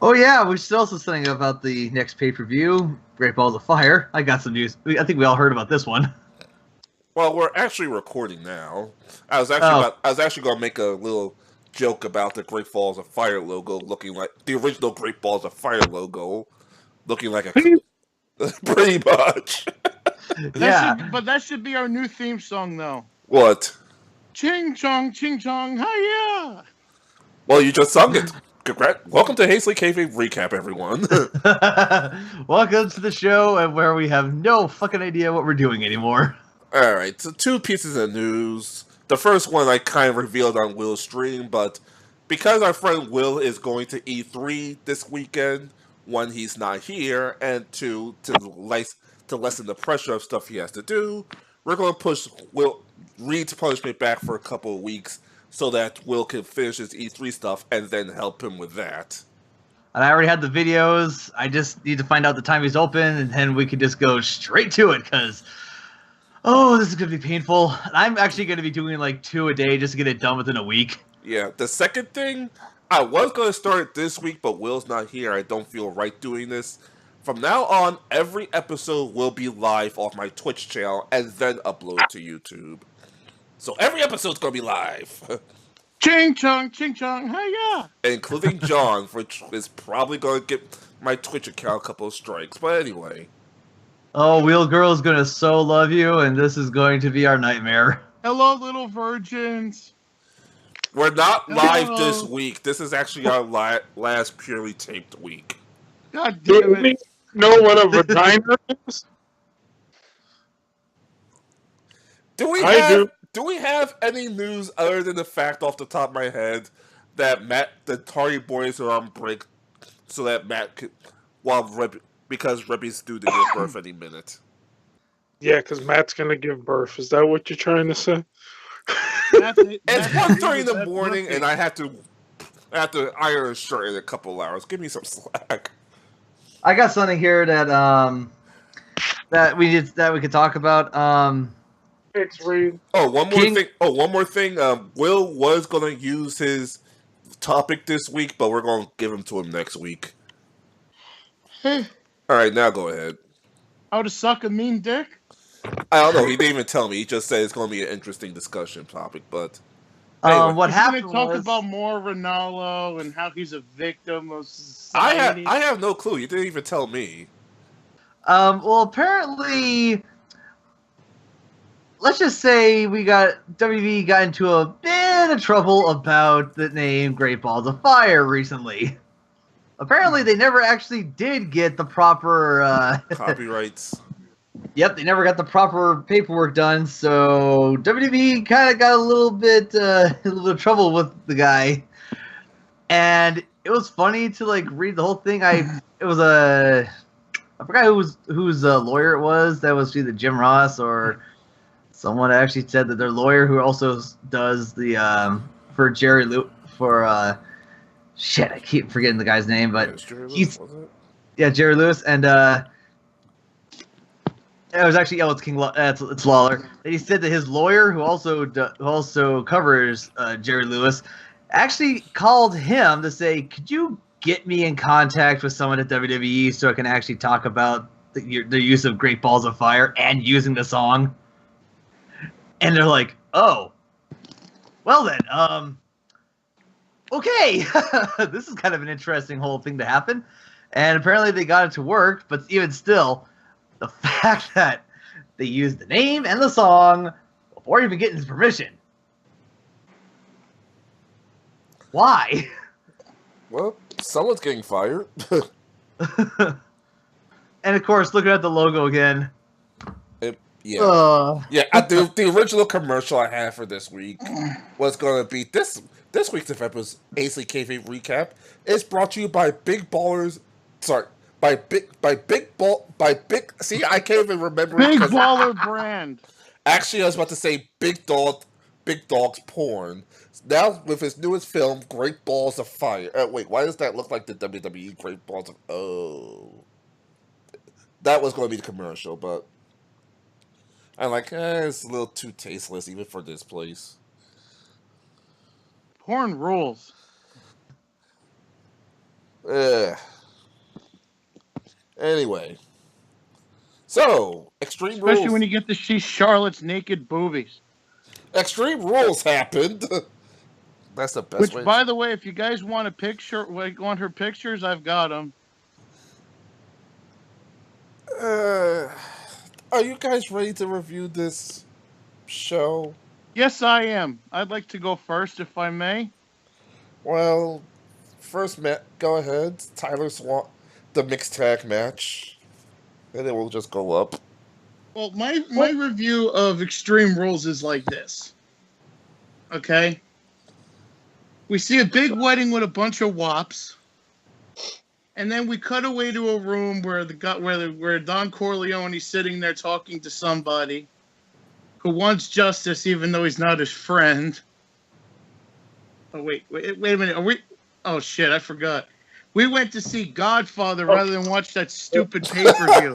Oh yeah, we should also saying about the next pay-per-view, Great Balls of Fire. I got some news. I think we all heard about this one. Well, we're actually recording now. Oh, I was actually going to make a little joke about the Great Balls of Fire logo looking like the original Great Balls of Fire logo, looking like a pretty much. yeah. That should be our new theme song, though. What? Ching chong, hiya! Well, you just sung it. Welcome to Hastly Kayfabed Recap, everyone. Welcome to the show and where we have no fucking idea what we're doing anymore. Alright, so 2 pieces of news. The first one I kind of revealed on Will's stream, but because our friend Will is going to E3 this weekend, one, he's not here, and two, to lessen the pressure of stuff he has to do, we're going to push Reed's punishment back for a couple of weeks so that Will can finish his E3 stuff and then help him with that. And I already had the videos. I just need to find out the time he's open, and then we can just go straight to it, because... oh, this is going to be painful. I'm actually going to be doing like 2 a day just to get it done within a week. Yeah, the second thing, I was going to start it this week, but Will's not here. I don't feel right doing this. From now on, every episode will be live off my Twitch channel and then upload to YouTube. So every episode's going to be live. Ching chong, hiya! Including John, which is probably going to get my Twitch account a couple of strikes. But anyway. Oh, Wheel Girl is going to so love you, and this is going to be our nightmare. Hello, little virgins. We're not live this week. This is actually our last purely taped week. God damn it. Know what a vagina is? Do we have any news other than the fact off the top of my head that the Tardy boys are on break so that Matt could, because Rebby's due to give birth any minute? Yeah, because Matt's going to give birth. Is that what you're trying to say? It's 1:30 in the morning, and I have to iron a shirt in a couple hours. Give me some slack. I got something here that we could talk about. It's Reed. One more thing. Will was going to use his topic this week, but we're going to give him to him next week. All right, now go ahead. How to suck a mean dick? I don't know. He didn't even tell me. He just said it's going to be an interesting discussion topic. But anyway. What happened was... talk about more Ronaldo and how he's a victim of society. I have no clue. You didn't even tell me. Well, apparently, let's just say WWE got into a bit of trouble about the name Great Balls of Fire recently. Apparently, they never actually did get the proper copyrights. Yep, they never got the proper paperwork done, so WWE kind of got a little bit of trouble with the guy. And it was funny to read the whole thing. I forgot whose lawyer it was. That was either Jim Ross or someone actually said that their lawyer, who also does the for Jerry shit, I keep forgetting the guy's name, but Jerry Lewis, was it? Yeah, Jerry Lewis, and it was actually it's Lawler. And he said that his lawyer, who also covers Jerry Lewis, actually called him to say, "Could you get me in contact with someone at WWE so I can actually talk about the use of Great Balls of Fire and using the song?" And they're like, "Oh, well then, okay." This is kind of an interesting whole thing to happen, and apparently they got it to work. But even still, the fact that they used the name and the song before even getting his permission. Why? Well, someone's getting fired. And of course, looking at the logo again. The original commercial I had for this week was going to be this week's Episde Hastly Kayfabed Recap is brought to you by Big Ballers. Sorry. By big. See, I can't even remember. Big Baller Brand. Actually, I was about to say Big Dog's Porn. Now with his newest film, Great Balls of Fire. Wait, why does that look like the WWE Great Balls of? Oh, that was going to be the commercial, but I'm like, it's a little too tasteless even for this place. Porn rules. Anyway, so Extreme Especially Rules. when you get to see Charlotte's naked boobies. Extreme Rules happened. That's the best Which, way. by the way, if you guys want a picture, want her pictures, I've got them. Are you guys ready to review this show? Yes, I am. I'd like to go first, if I may. Well, first, go ahead. Tyler Swan, the mixed tag match, and then we'll just go up. Well, my review of Extreme Rules is like this. Okay? We see a big wedding with a bunch of wops, and then we cut away to a room where where Don Corleone's sitting there talking to somebody who wants justice, even though he's not his friend. Oh wait a minute. Are we? Oh shit! I forgot. We went to see Godfather rather than watch that stupid pay-per-view.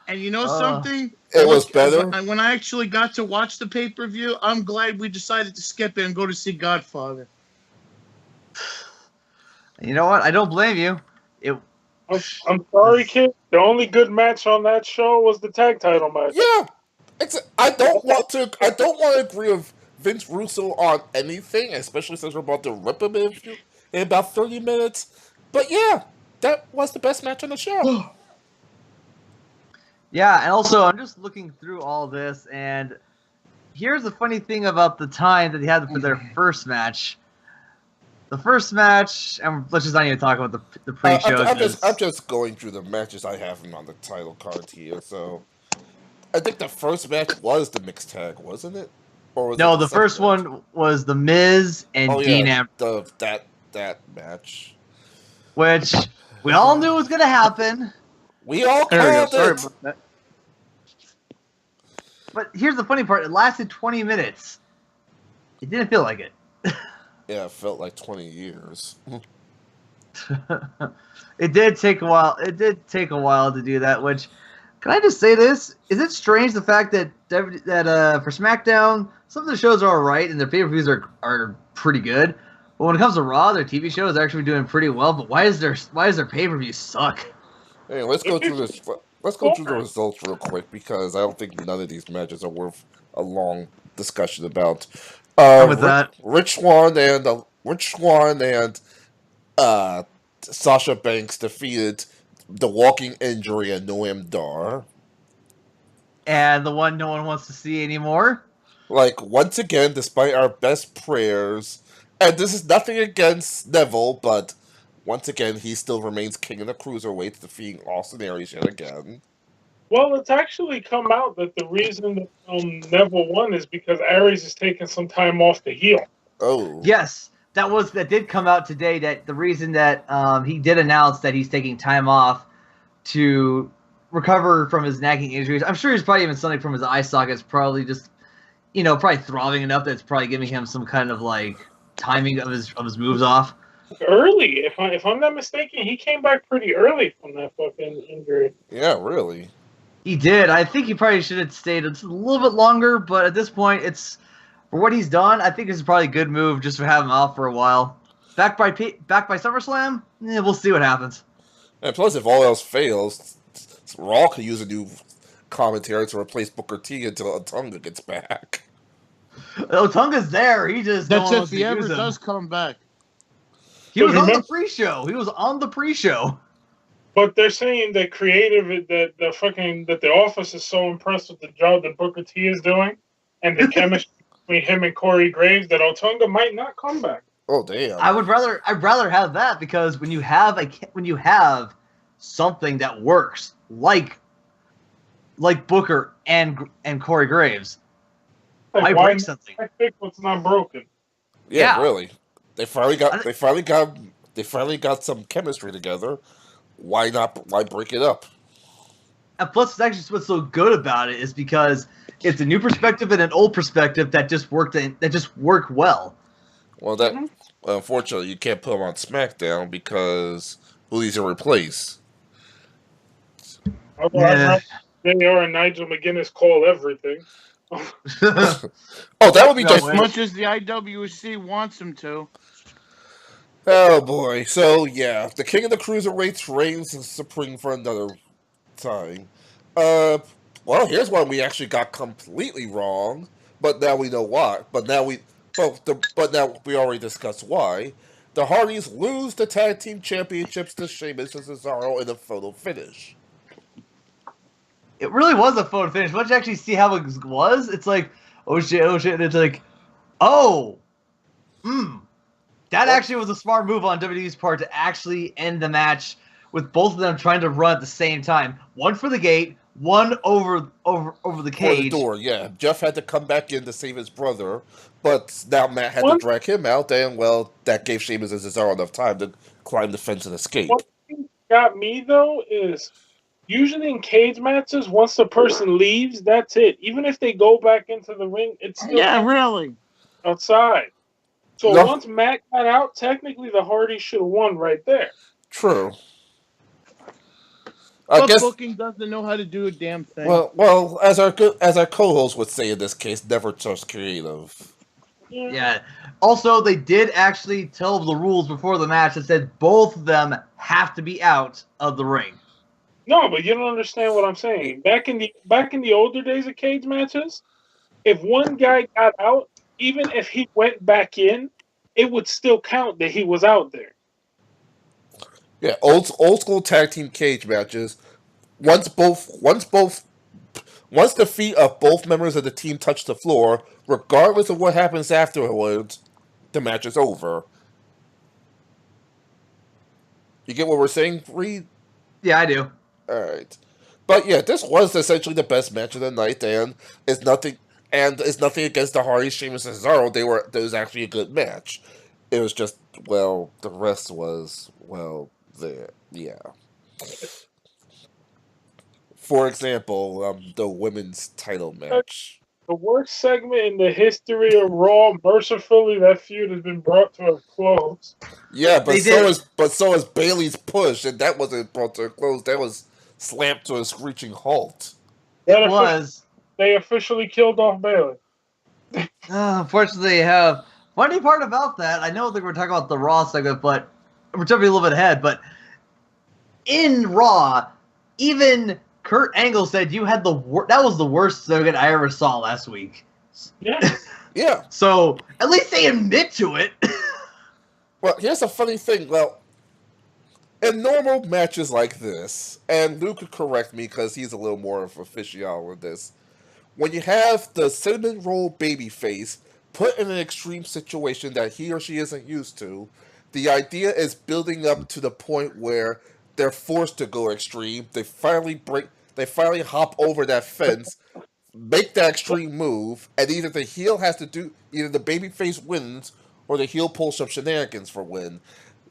And you know something? It was better. When I actually got to watch the pay-per-view, I'm glad we decided to skip it and go to see Godfather. You know what? I don't blame you. I'm sorry, kid. The only good match on that show was the tag title match. Yeah, I don't want to agree with Vince Russo on anything, especially since we're about to rip him in about 30 minutes. But yeah, that was the best match on the show. Yeah, and also I'm just looking through all this, and here's the funny thing about the time that they had for their first match. The first match, and let's just not even talk about the pre-show. I'm just going through the matches I have on the title card here. So I think the first match was the mixed tag, wasn't it? Or was no, it the first one was The Miz and Dean Ambrose. That match, which we all knew was going to happen. We all called it. Sorry about that. But here's the funny part: it lasted 20 minutes. It didn't feel like it. Yeah, it felt like 20 years. It did take a while. It did take a while to do that. Which, can I just say this? Is it strange the fact that for SmackDown, some of the shows are alright and their pay-per-views are pretty good, but when it comes to Raw, their TV shows are actually doing pretty well. But why is their pay-per-view suck? Hey, let's go through this. Let's go through the results real quick because I don't think none of these matches are worth a long discussion about. Rich Swann and Sasha Banks defeated the Walking Injury and Noam Dar. And the one no one wants to see anymore. Like, once again, despite our best prayers, and this is nothing against Neville, but once again, he still remains king of the cruiserweights, defeating Austin Aries yet again. Well, it's actually come out that the reason that Neville won is because Aries is taking some time off to heal. Oh. Yes, that did come out today. That the reason that he did announce that he's taking time off to recover from his nagging injuries. I'm sure he's probably even something from his eye sockets. Probably just, probably throbbing enough that's probably giving him some kind of like timing of his moves off. Early, if I'm not mistaken, he came back pretty early from that fucking injury. Yeah, really. He did. I think he probably should have stayed a little bit longer, but at this point, for what he's done, I think it's probably a good move just to have him out for a while. Back by SummerSlam, we'll see what happens. And plus, if all else fails, Raw could use a new commentator to replace Booker T until Otunga gets back. Otunga's there. He just that's if he ever does come back. He was on the pre-show. But they're saying that that the office is so impressed with the job that Booker T is doing and the chemistry between him and Corey Graves that Otunga might not come back. Oh damn! I'd rather have that because when you have something that works like Booker and Corey Graves, like, why break something? I think what's not broken. Yeah, really. They finally got some chemistry together. Why break it up? And plus, it's actually what's so good about it is because it's a new perspective and an old perspective that just work well. Well, unfortunately, you can't put them on SmackDown because who needs to replace? JR and Nigel McGuinness call everything. Oh, that would be just as much as the IWC wants him to. Oh boy. So yeah, the king of the cruiserweights reigns supreme for another time. Uh, well, here's one we actually got completely wrong, but now we know why. But now we already discussed why. The Hardys lose the tag team championships to Sheamus and Cesaro in a photo finish. It really was a photo finish. Once you actually see how it was, it's like, oh shit, and it's like, oh, that actually was a smart move on WWE's part to actually end the match with both of them trying to run at the same time. One for the gate, one over the cage. For the door, yeah. Jeff had to come back in to save his brother, but now Matt had to drag him out, and well, that gave Sheamus and Cesaro enough time to climb the fence and escape. What got me though is usually in cage matches, once the person leaves, that's it. Even if they go back into the ring, it's still really outside. So once Matt got out, technically the Hardys should have won right there. True. But booking doesn't know how to do a damn thing. Well, as our co-host would say in this case, never trust creative. Yeah. Also, they did actually tell the rules before the match that said both of them have to be out of the ring. No, but you don't understand what I'm saying. Back in the older days of cage matches, if one guy got out, even if he went back in, it would still count that he was out there. Yeah, old school tag team cage matches. Once the feet of both members of the team touch the floor, regardless of what happens afterwards, the match is over. You get what we're saying, Reed? Yeah, I do. Alright. But yeah, this was essentially the best match of the night, and it's nothing against the Hardys, Sheamus, and Cesaro. It was actually a good match. It was just, well, the rest was, well, there. Yeah. For example, the women's title match. The worst segment in the history of Raw. Mercifully, that feud has been brought to a close. Yeah, but so is Bayley's push, and that wasn't brought to a close. That was slammed to a screeching halt. They officially killed off Bayley. Unfortunately, have funny part about that. I know that we're talking about the Raw segment, but we're jumping a little bit ahead. But in Raw, even Kurt Angle said you had that was the worst segment I ever saw last week. Yeah. Yeah. So at least they admit to it. Well, here's a funny thing. Well, in normal matches like this, and Luke could correct me because he's a little more of an aficionado with this, when you have the cinnamon roll babyface put in an extreme situation that he or she isn't used to, the idea is building up to the point where they're forced to go extreme. They finally hop over that fence, make that extreme move, and either the babyface wins or the heel pulls some shenanigans for win.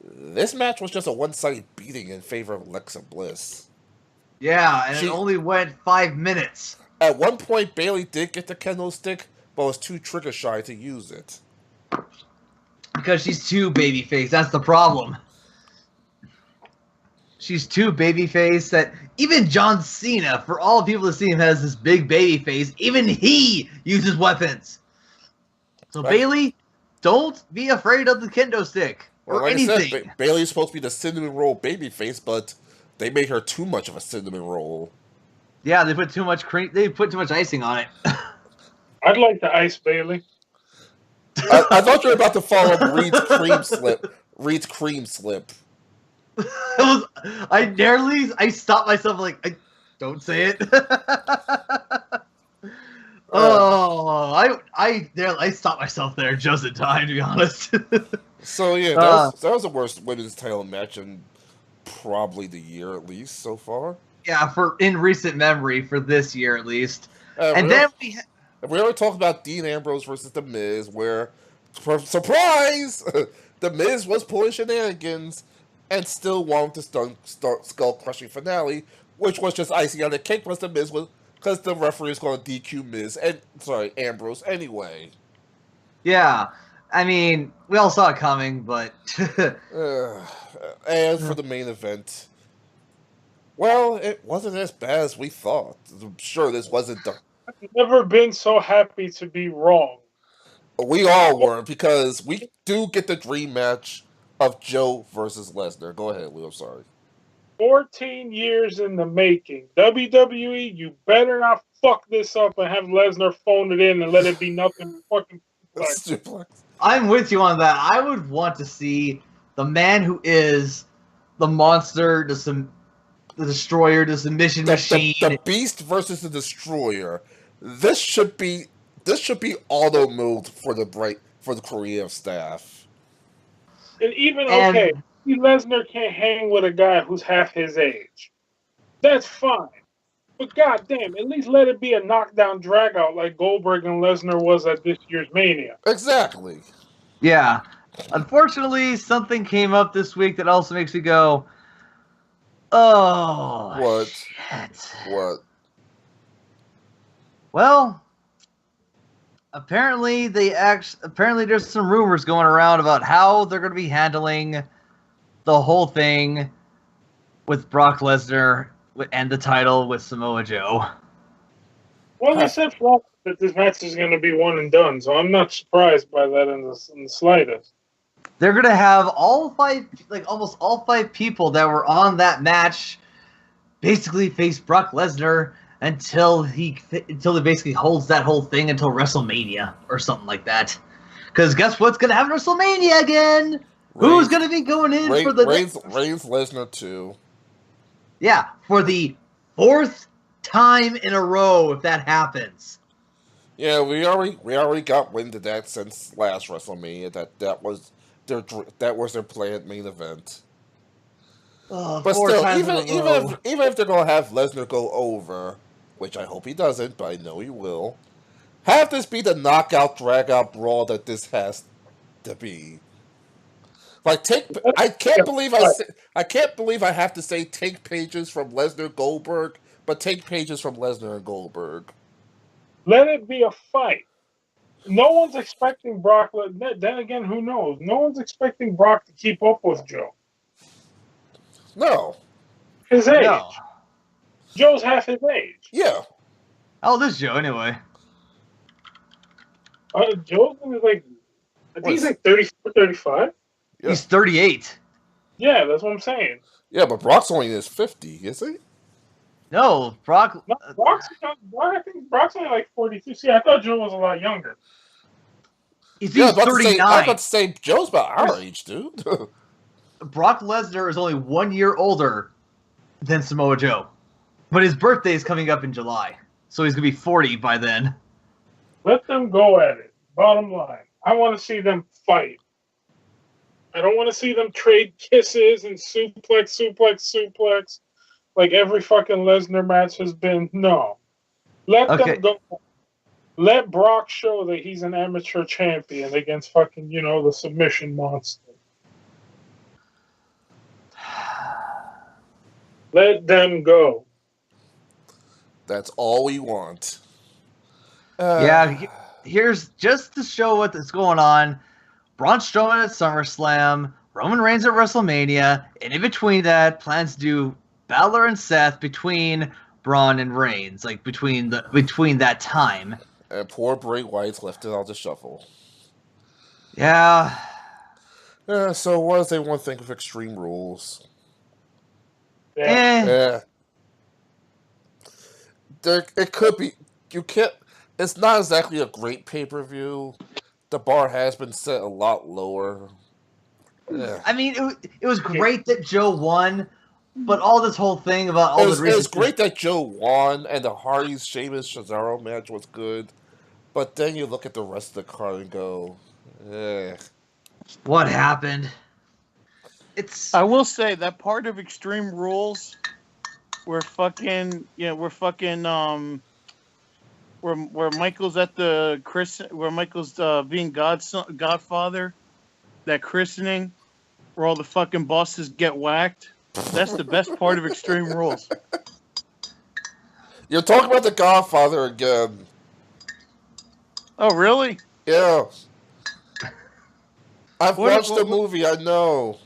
This match was just a one-sided beating in favor of Alexa Bliss. Yeah, and it only went 5 minutes. At one point, Bayley did get the kendo stick, but was too trigger shy to use it. Because she's too babyface. That's the problem. She's too babyface that even John Cena, for all people to see him as this big babyface, even he uses weapons. So right. Bayley, don't be afraid of the kendo stick or like anything. I said, Bayley's supposed to be the cinnamon roll babyface, but they made her too much of a cinnamon roll. Yeah, they put too much cream. They put too much icing on it. I'd like to ice Bayley. I thought you were about to follow up Reed's cream slip. Reed's cream slip. I stopped myself like, don't say it. I stopped myself there just in time, to be honest. So yeah, that was the worst women's title match in probably the year at least so far. Yeah, in recent memory for this year at least. We already talked about Dean Ambrose versus The Miz, where surprise, The Miz was pulling shenanigans and still wanted to start skull crushing finale, which was just icing on the cake. Plus, because the referee was going to DQ Ambrose anyway. Yeah, I mean, we all saw it coming, but and for the main event, well, it wasn't as bad as we thought. I'm sure this wasn't the. I've never been so happy to be wrong. We all were, because we do get the dream match of Joe versus Lesnar. Go ahead, Lou. I'm sorry. 14 years in the making. WWE, you better not fuck this up and have Lesnar phone it in and let it be nothing fucking Suplex. I'm with you on that. I would want to see the man who is the monster, the destroyer, the submission machine. The Beast versus the Destroyer. This should be auto moved for the creative staff. And even okay, Lesnar can't hang with a guy who's half his age. That's fine. But goddamn, at least let it be a knockdown drag out like Goldberg and Lesnar was at this year's Mania. Exactly. Yeah. Unfortunately, something came up this week that also makes me go, oh, what? Shit. What? Well, apparently there's some rumors going around about how they're going to be handling the whole thing with Brock Lesnar and the title with Samoa Joe. Well, they said that this match is going to be one and done, so I'm not surprised by that in the slightest. They're going to have almost all five people that were on that match basically face Brock Lesnar until he basically holds that whole thing until WrestleMania or something like that. Because guess what's going to happen at WrestleMania again? Who's going to be going in for the Reigns Lesnar 2? Yeah, for the 4th time in a row if that happens. Yeah, we already got wind of that since last WrestleMania. That was their planned main event. But still, even if they're gonna have Lesnar go over, which I hope he doesn't, but I know he will, have this be the knockout drag-out brawl that this has to be. Like I can't believe I have to say take pages from Lesnar Goldberg, but take pages from Lesnar and Goldberg. Let it be a fight. No one's expecting Brock. Then again, who knows? No one's expecting Brock to keep up with Joe. No. His age. No. Joe's half his age. Yeah. How old is Joe anyway? Joe's like, I think he's like 34, 35. Yeah. He's 38. Yeah, that's what I'm saying. Yeah, but Brock's only in his 50, is he? No, Brock. No, I think Brock's only like 42. See, I thought Joe was a lot younger. He's I was 39. about to say Joe's about our age, dude. Brock Lesnar is only 1 year older than Samoa Joe. But his birthday is coming up in July. So he's going to be 40 by then. Let them go at it. Bottom line. I want to see them fight. I don't want to see them trade kisses and suplex like every fucking Lesnar match has been. No. Let them go. Let Brock show that he's an amateur champion against fucking, the submission monster. Let them go. That's all we want. Here's just to show what's going on. Braun Strowman at SummerSlam, Roman Reigns at WrestleMania, and in between that, plans to do Balor and Seth between Braun and Reigns, like between that time. And poor Bray Wyatt's left it on the shuffle. Yeah. So what does anyone think of Extreme Rules? Yeah. It could be. You can't. It's not exactly a great pay-per-view. The bar has been set a lot lower. Yeah. I mean, it was great that Joe won, but all this whole thing about all the reasons. It was great that Joe won, and the Hardy's Sheamus Cesaro match was good. But then you look at the rest of the card and go, what happened? I will say that part of Extreme Rules where Michael's at where Michael's being Godfather, that christening, where all the fucking bosses get whacked. That's the best part of Extreme Rules. You're talking about the Godfather again. Oh, really? Yeah. I've watched the movie, I know.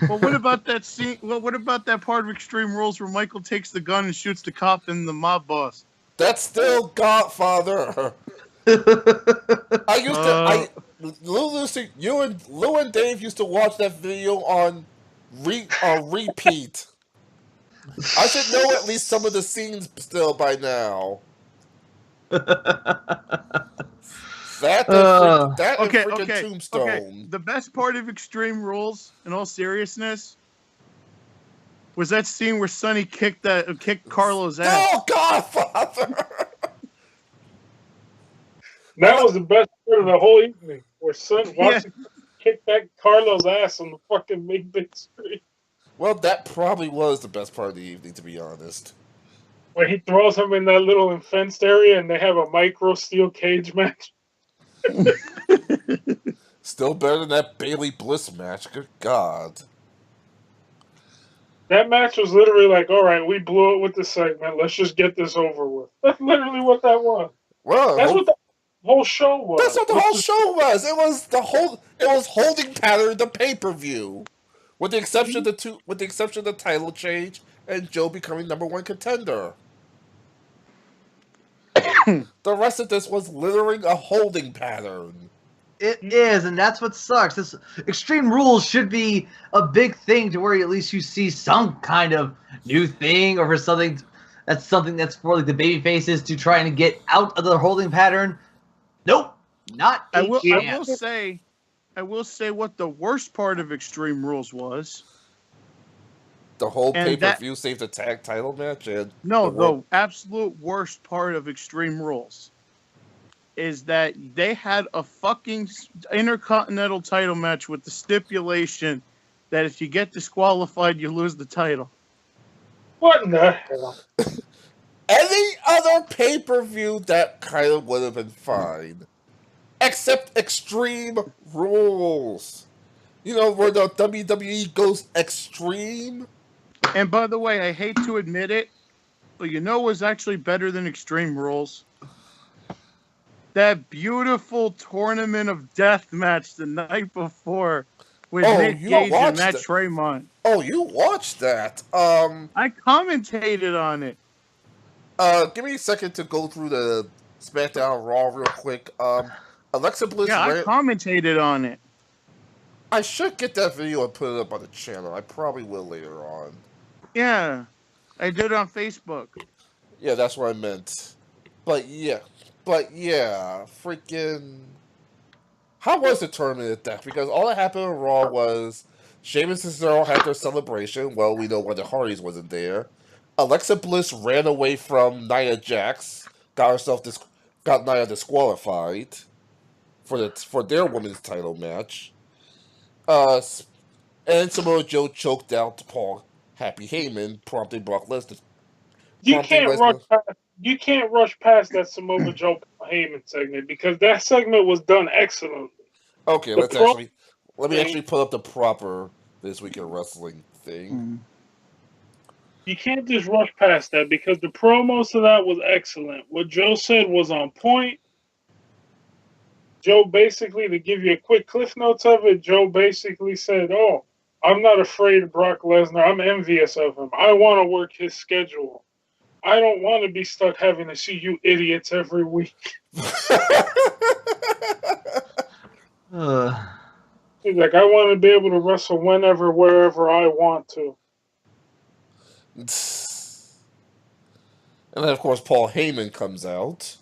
Well, what about that scene? Well, what about that part of Extreme Rules where Michael takes the gun and shoots the cop and the mob boss? That's still Godfather. You and Lou and Dave used to watch that video on repeat. I should know at least some of the scenes still by now. That and freaking Tombstone. Okay. The best part of Extreme Rules, in all seriousness, was that scene where Sonny kicked Carlo's ass. Oh, Godfather! That was the best part of the whole evening, where Sonny kicked that Carlo's ass on the fucking big screen. Well, that probably was the best part of the evening, to be honest. Where he throws him in that little fenced area and they have a micro steel cage match. Still better than that Bailey Bliss match. Good God. That match was literally like, all right, we blew it with the segment. Let's just get this over with. That's literally what that was. Well, that's what the whole show was. That's what the whole show was. It was holding pattern the pay-per-view. With the exception of the title change and Joe becoming #1 contender. The rest of this was literally a holding pattern. It is, and that's what sucks. This Extreme Rules should be a big thing to where at least you see some kind of new thing, or for something that's for like the baby faces to trying to get out of the holding pattern. Nope, not. I will say what the worst part of Extreme Rules was. The whole pay-per-view saved the tag title match? And the absolute worst part of Extreme Rules is that they had a fucking Intercontinental title match with the stipulation that if you get disqualified, you lose the title. What in the hell? Any other pay-per-view, that kind of would have been fine. Except Extreme Rules. You know, where the WWE goes extreme. And by the way, I hate to admit it, but you know what's actually better than Extreme Rules? That beautiful Tournament of Death match the night before with Nick Gage and Matt Tremont. Oh, you watched that? I commentated on it. Give me a second to go through the SmackDown Raw real quick. Alexa Bliss. Yeah, I commentated on it. I should get that video and put it up on the channel. I probably will later on. Yeah, I did it on Facebook. Yeah, that's what I meant. But yeah, freaking. How was the Tournament of Death? Because all that happened on Raw was Sheamus and Cesaro had their celebration. Well, we know when the Hardys wasn't there. Alexa Bliss ran away from Nia Jax, got Nia disqualified for their women's title match. And Samoa Joe choked out Paul Happy Heyman, prompting Brock Lesnar. You can't rush past that Samoa Joe Heyman segment because that segment was done excellently. Okay, let me actually put up the proper This Week in Wrestling thing. Mm. You can't just rush past that because the promos to that was excellent. What Joe said was on point. Joe basically, to give you a quick cliff notes of it, Joe basically said, "Oh, I'm not afraid of Brock Lesnar. I'm envious of him. I want to work his schedule. I don't want to be stuck having to see you idiots every week." He's like, "I want to be able to wrestle whenever, wherever I want to." And then, of course, Paul Heyman comes out.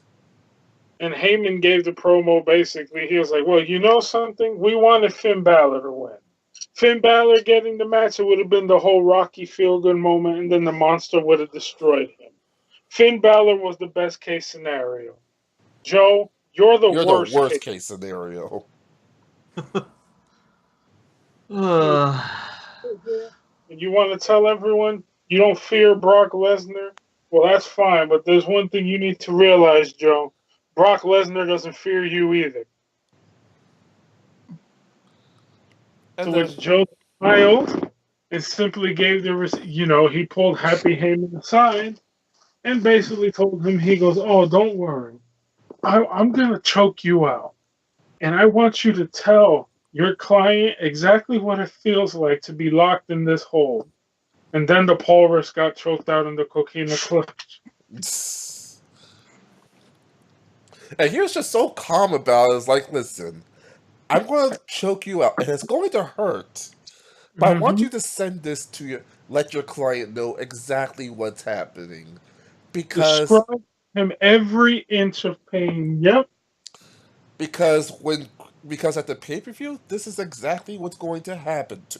And Heyman gave the promo basically. He was like, well, you know something? We wanted Finn Balor to win. Finn Balor getting the match, it would have been the whole Rocky feel-good moment, and then the monster would have destroyed him. Finn Balor was the best case scenario. Joe, you're the worst case scenario. And you want to tell everyone you don't fear Brock Lesnar? Well, that's fine, but there's one thing you need to realize, Joe. Brock Lesnar doesn't fear you either. And so which Joe smiled and simply gave he pulled Happy Heyman aside and basically told him, he goes, "Oh, don't worry. I'm going to choke you out. And I want you to tell your client exactly what it feels like to be locked in this hole." And then the Walrus got choked out in the Coquina Clutch. And he was just so calm about it. It's like, listen, I'm going to choke you out, and it's going to hurt. But I want you to send this to let your client know exactly what's happening. Because describe him every inch of pain. Yep. Because at the pay-per-view, this is exactly what's going to happen to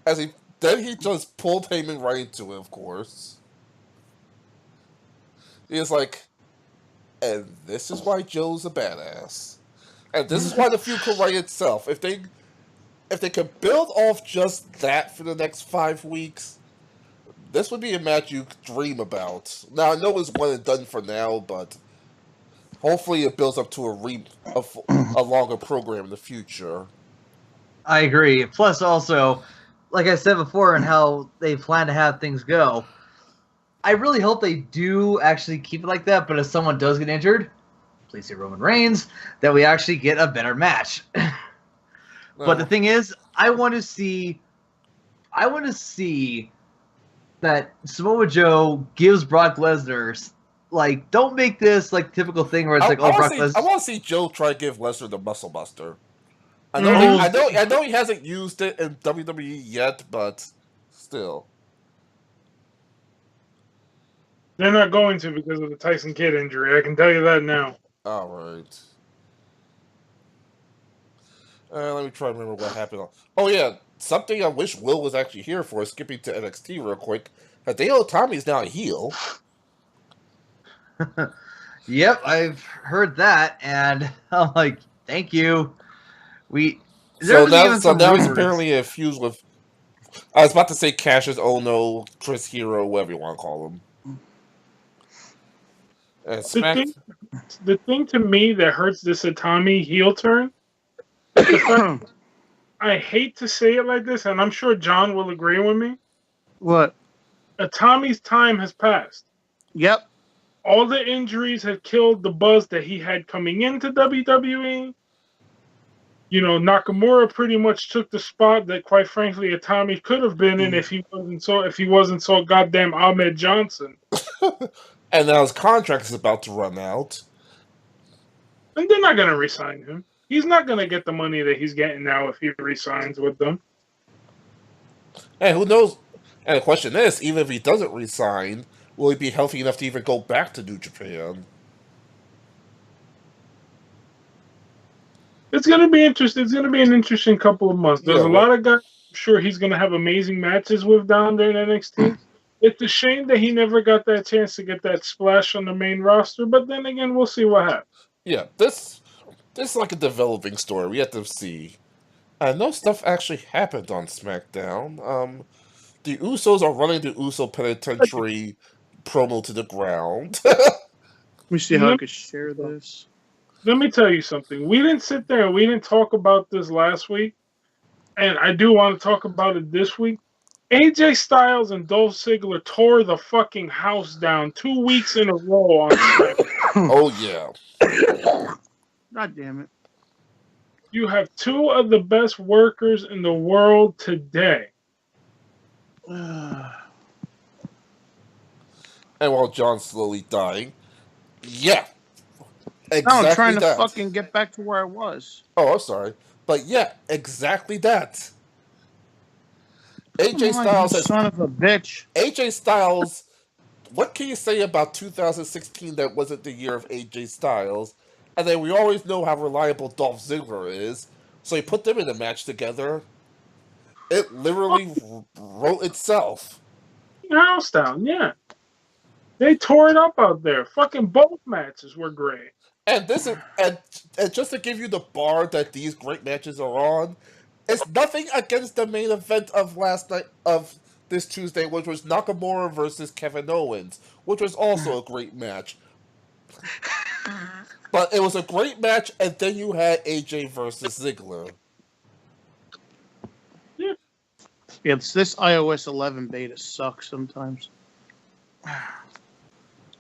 him. Then he just pulled Heyman right into it, of course. He's like, and this is why Joe's a badass. And this is why the feud could write itself. If they could build off just that for the next 5 weeks, this would be a match you could dream about. Now, I know it's one and done for now, but hopefully it builds up to a longer program in the future. I agree. Plus, also, like I said before, and how they plan to have things go, I really hope they do actually keep it like that. But if someone does get injured, please say Roman Reigns, that we actually get a better match. But the thing is, I want to see that Samoa Joe gives Brock Lesnar, like, don't make this like typical thing where it's Brock Lesnar. I want to see Joe try to give Lesnar the Muscle Buster. I know he hasn't used it in WWE yet, but still. They're not going to because of the Tyson Kidd injury. I can tell you that now. All right. Let me try to remember what happened. Oh, yeah. Something I wish Will was actually here for, skipping to NXT real quick. Hideo Itami's now a heel. Yep, I've heard that, and I'm like, thank you. So now he's apparently a fuse with... I was about to say Cassius Ono, Chris Hero, whatever you want to call him. The thing to me that hurts this Itami heel turn, I hate to say it like this, and I'm sure John will agree with me. What? Itami's time has passed. Yep. All the injuries had killed the buzz that he had coming into WWE. You know, Nakamura pretty much took the spot that, quite frankly, Itami could have been in if he wasn't so goddamn Ahmed Johnson. And now his contract is about to run out. And they're not going to re-sign him. He's not going to get the money that he's getting now if he re-signs with them. And who knows? And the question is, even if he doesn't re-sign, will he be healthy enough to even go back to New Japan? It's going to be interesting. It's going to be an interesting couple of months. There's a lot of guys I'm sure he's going to have amazing matches with down there in NXT. It's a shame that he never got that chance to get that splash on the main roster, but then again, we'll see what happens. Yeah, this is like a developing story. We have to see. I know stuff actually happened on SmackDown. The Usos are running the Uso Penitentiary promo to the ground. Let me see how I could share this. Let me tell you something. We didn't sit there and we didn't talk about this last week, and I do want to talk about it this week. AJ Styles and Dolph Ziggler tore the fucking house down 2 weeks in a row on SmackDown. Oh, yeah. God damn it. You have two of the best workers in the world today. And while John's slowly dying, yeah. Exactly. No, I'm trying to fucking get back to where I was. Oh, I'm sorry. But yeah, exactly that. AJ Styles, son of a bitch. AJ Styles, what can you say about 2016 that wasn't the year of AJ Styles? And then we always know how reliable Dolph Ziggler is. So you put them in a match together. It literally wrote itself. House down, yeah. They tore it up out there. Fucking both matches were great. And this is and just to give you the bar that these great matches are on, it's nothing against the main event of last night of this Tuesday, which was Nakamura versus Kevin Owens, which was also a great match. But it was a great match, and then you had AJ versus Ziggler. Yeah. Yeah, this iOS 11 beta sucks sometimes.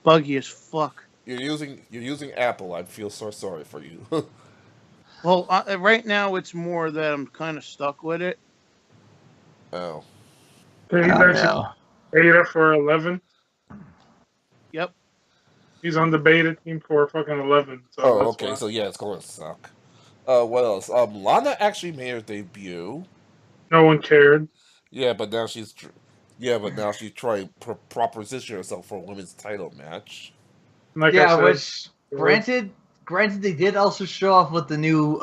Buggy as fuck. You're using Apple. I feel so sorry for you. Well, right now it's more that I'm kind of stuck with it. Oh. Beta for 11. Yep. He's on the beta team for fucking 11. So oh, okay. Why. So yeah, it's going to suck. What else? Lana actually made her debut. No one cared. Yeah, but now she's trying to proposition herself for a women's title match. Like Yeah, I said, which granted they did also show off what the new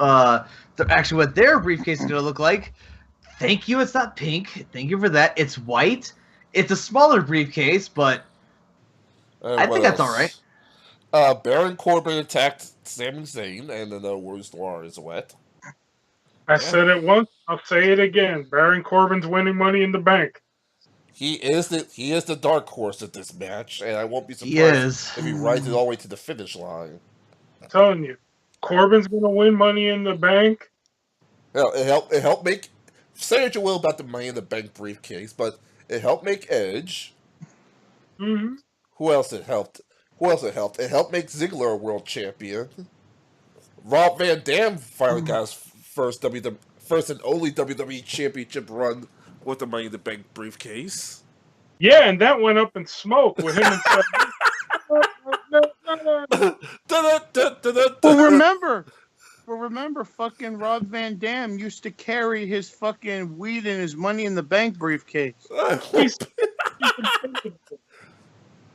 actually what their briefcase is gonna look like. Thank you, it's not pink. Thank you for that. It's white. It's a smaller briefcase, but I think that's all right. Baron Corbin attacked Sami Zayn, and then the worst war is wet. I said it once. I'll say it again. Baron Corbin's winning Money in the Bank. He is the dark horse at this match, and I won't be surprised if he rides it all the way to the finish line. I'm telling you, Corbin's gonna win Money in the Bank. Hell, it helped make. Say what you will about the Money in the Bank briefcase, but it helped make Edge. Mm-hmm. Who else it helped? It helped make Ziggler a world champion. Rob Van Dam finally got his first and only WWE Championship run with the Money in the Bank briefcase. Yeah, and that went up in smoke with him and Well, remember, fucking Rob Van Dam used to carry his fucking weed in his Money in the Bank briefcase.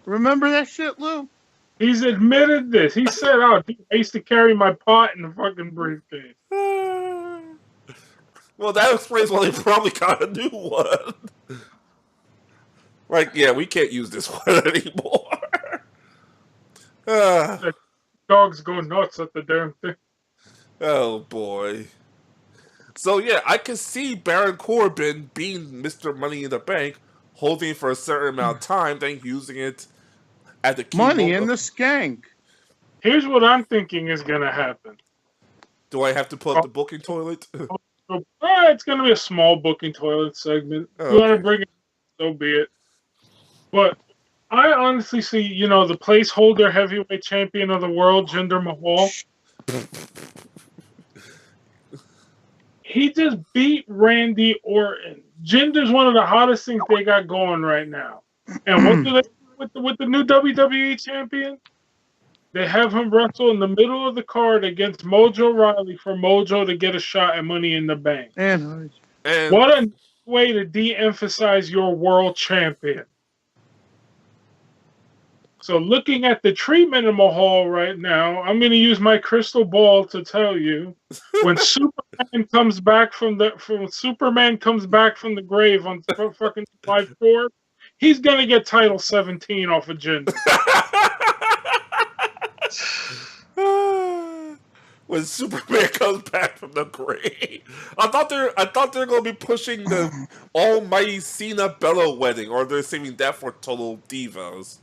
Remember that shit, Lou? He's admitted this. He said, "Oh, dude, I used to carry my pot in the fucking briefcase." Well, that explains why they probably got a new one. Like, yeah, we can't use this one anymore. Dogs go nuts at the damn thing. Oh boy. So yeah, I can see Baron Corbin being Mr. Money in the Bank, holding it for a certain amount of time, then using it at the Money in the Skank. Here's what I'm thinking is gonna happen. Do I have to pull up the booking toilet? It's gonna be a small booking toilet segment. You want to bring it, so be it. But I honestly see, the placeholder heavyweight champion of the world, Jinder Mahal. He just beat Randy Orton. Jinder's one of the hottest things they got going right now. And what do they do with the new WWE champion? They have him wrestle in the middle of the card against Mojo Rawley for Mojo to get a shot at Money in the Bank. And what a way to de-emphasize your world champion. So looking at the treatment of Mahal right now, I'm going to use my crystal ball to tell you when Superman comes back from the grave on fucking July 4th, he's going to get title 17 off of Jinder. When Superman comes back from the grave, I thought they're going to be pushing the almighty Cena Bella wedding, or they're saving that for Total Divas.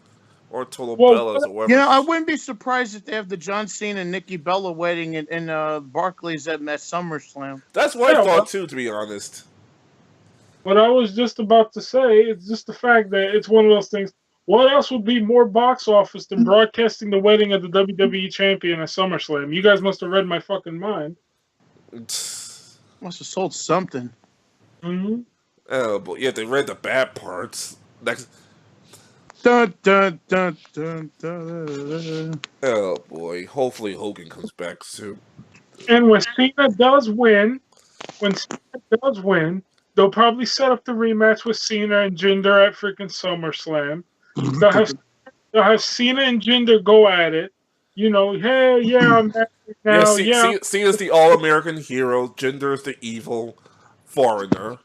Or Total Bellas or whatever. I wouldn't be surprised if they have the John Cena and Nikki Bella wedding in Barclays at SummerSlam. That's what I thought too, to be honest. What I was just about to say, it's just the fact that it's one of those things. What else would be more box office than broadcasting the wedding of the WWE champion at SummerSlam? You guys must have read my fucking mind. Must have sold something. Mm-hmm. Oh, but yeah, they read the bad parts. Next. Dun, dun, dun, dun, dun. Oh boy! Hopefully Hogan comes back soon. And when Cena does win, they'll probably set up the rematch with Cena and Jinder at freaking SummerSlam. They'll have Cena and Jinder go at it. Hey, yeah, I'm back now. Cena's the all-American hero. Jinder's the evil foreigner.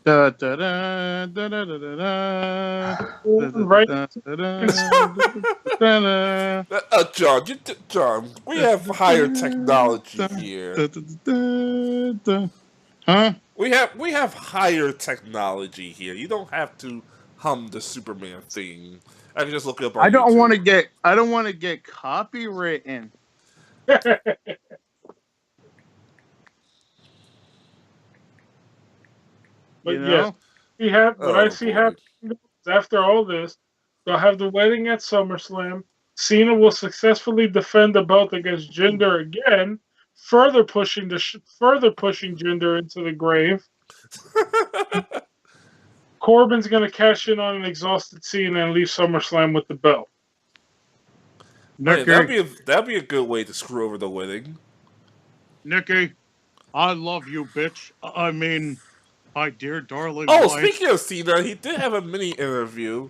Da, da, da, da, da, da, da, John, we have higher technology here. Huh? We have higher technology here. You don't have to hum the Superman thing. I can just look it up on I don't YouTube. want to get copywritten. But I see happening after all this, they'll have the wedding at SummerSlam. Cena will successfully defend the belt against Jinder again, further pushing Jinder into the grave. Corbin's going to cash in on an exhausted Cena and leave SummerSlam with the belt. That'd be a good way to screw over the wedding. Nikki, I love you, bitch. I mean, my dear darling Oh, wife. speaking of Cena, he did have a mini interview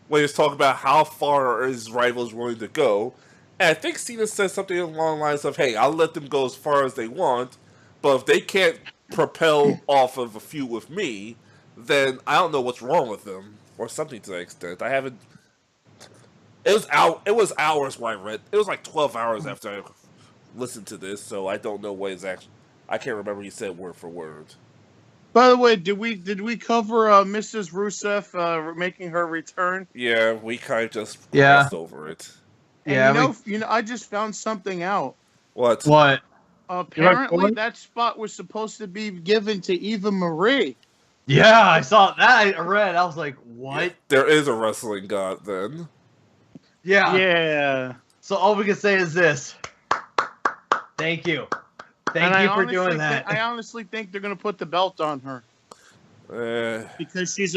where he was talking about how far his rival's willing to go. And I think Cena said something along the lines of, hey, I'll let them go as far as they want, but if they can't propel off of a feud with me, then I don't know what's wrong with them. Or something to that extent. I haven't... It was hours when I read. It was like 12 hours after I listened to this, so I don't know what is actually... I can't remember he said word for word. By the way, did we cover Mrs. Rusev making her return? Yeah, we kind of just glossed over it. And Yeah, you know, I just found something out. What? What? Apparently, that spot was supposed to be given to Eva Marie. Yeah, I saw that. I read. I was like, what? Yeah, there is a wrestling god then. Yeah. Yeah. So all we can say is this. Thank you. Thank you for doing that. I honestly think they're gonna put the belt on her because she's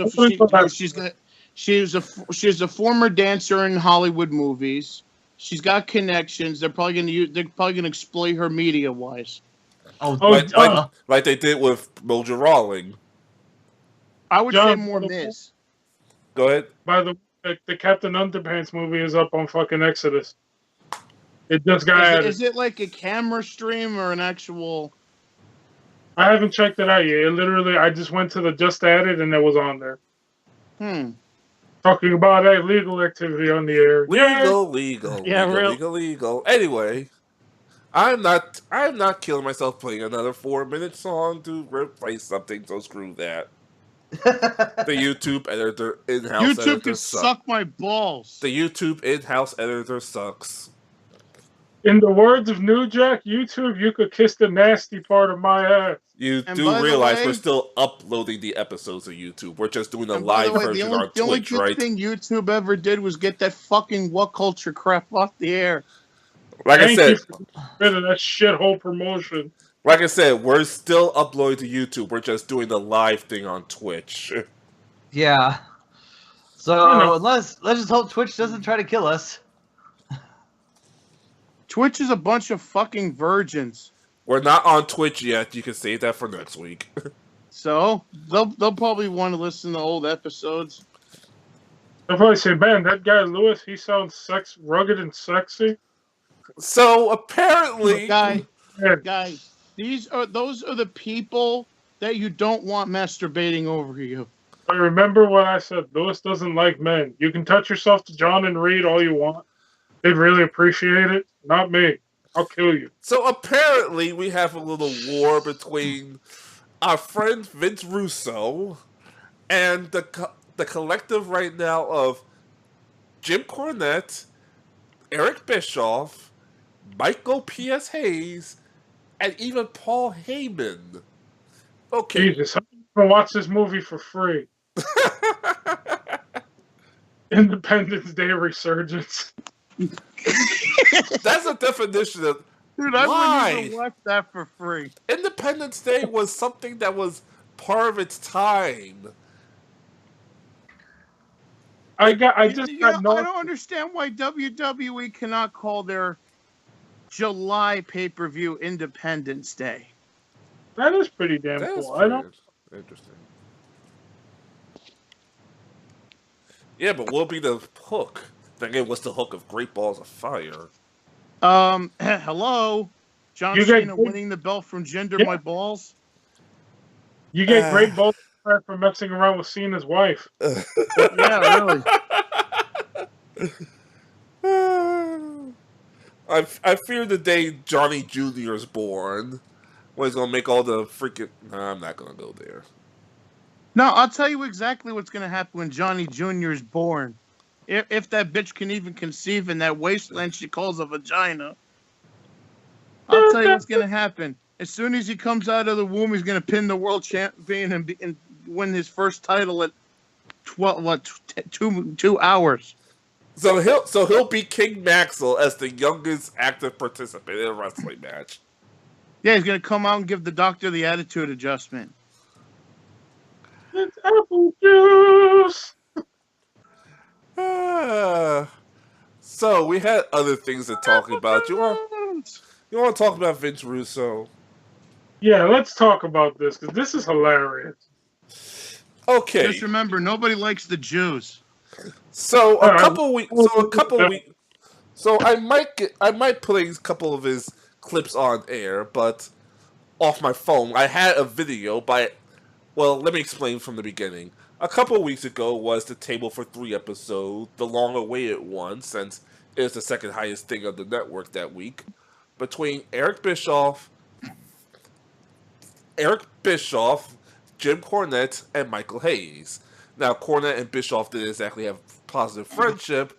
a former dancer in Hollywood movies. She's got connections. They're probably gonna exploit her media wise. Like they did with Mojo Rawling. I would say more Miz. Go ahead. By the way, the Captain Underpants movie is up on fucking Exodus. It just got added. Is it like a camera stream or an actual? I haven't checked it out yet. I just went to the just added and it was on there. Talking about illegal activity on the air. Legal. Anyway, I'm not killing myself playing another 4-minute song to replace something. So screw that. The YouTube editor in-house editor YouTube can suck my balls. The YouTube in-house editor sucks. In the words of New Jack, YouTube, you could kiss the nasty part of my ass. You do realize we're still uploading the episodes of YouTube. We're just doing a live version on Twitch, right? The only good thing YouTube ever did was get that fucking What Culture crap off the air. Like I said, rid of that shithole promotion. Like I said, we're still uploading to YouTube. We're just doing the live thing on Twitch. Yeah. So let's just hope Twitch doesn't try to kill us. Twitch is a bunch of fucking virgins. We're not on Twitch yet. You can save that for next week. So they'll probably want to listen to old episodes. They'll probably say, "Man, that guy Lewis, he sounds rugged and sexy." So apparently, guy, those are the people that you don't want masturbating over you. I remember what I said. Lewis doesn't like men. You can touch yourself to John and Reed all you want. They'd really appreciate it. Not me. I'll kill you. So apparently we have a little war between our friend Vince Russo and the collective right now of Jim Cornette, Eric Bischoff, Michael P.S. Hayes, and even Paul Heyman. Okay. Jesus, I'm going to watch this movie for free. Independence Day resurgence. That's a definition of dude. I wouldn't even watch that for free. Independence Day was something that was part of its time. I don't understand why WWE cannot call their July pay-per-view Independence Day. That is pretty damn cool. I don't. Interesting. Yeah, but what'll be the hook? Again, what's the hook of Great Balls of Fire? Hello? John Cena winning the belt from Jinder My Balls? You get Great Balls of Fire for messing around with Cena's wife. Yeah, really. I fear the day Johnny Jr. is born. When he's going to make all the freaking... Nah, I'm not going to go there. No, I'll tell you exactly what's going to happen when Johnny Jr. is born. If that bitch can even conceive in that wasteland she calls a vagina, I'll tell you what's going to happen. As soon as he comes out of the womb, he's going to pin the world champion and win his first title at 2 hours. So he'll be King Maxwell as the youngest active participant in a wrestling match. Yeah, he's going to come out and give the doctor the attitude adjustment. It's apple juice. So we had other things to talk about. You want to talk about Vince Russo? Yeah, let's talk about this because this is hilarious. Okay. Just remember, nobody likes the Jews. So All a right. couple weeks. So I might play a couple of his clips on air, but off my phone. I had a video by. Well, let me explain from the beginning. A couple of weeks ago was the Table for 3 episode, the long-awaited one, since it was the second highest thing of the network that week, between Eric Bischoff, Jim Cornette, and Michael Hayes. Now, Cornette and Bischoff didn't exactly have positive friendship,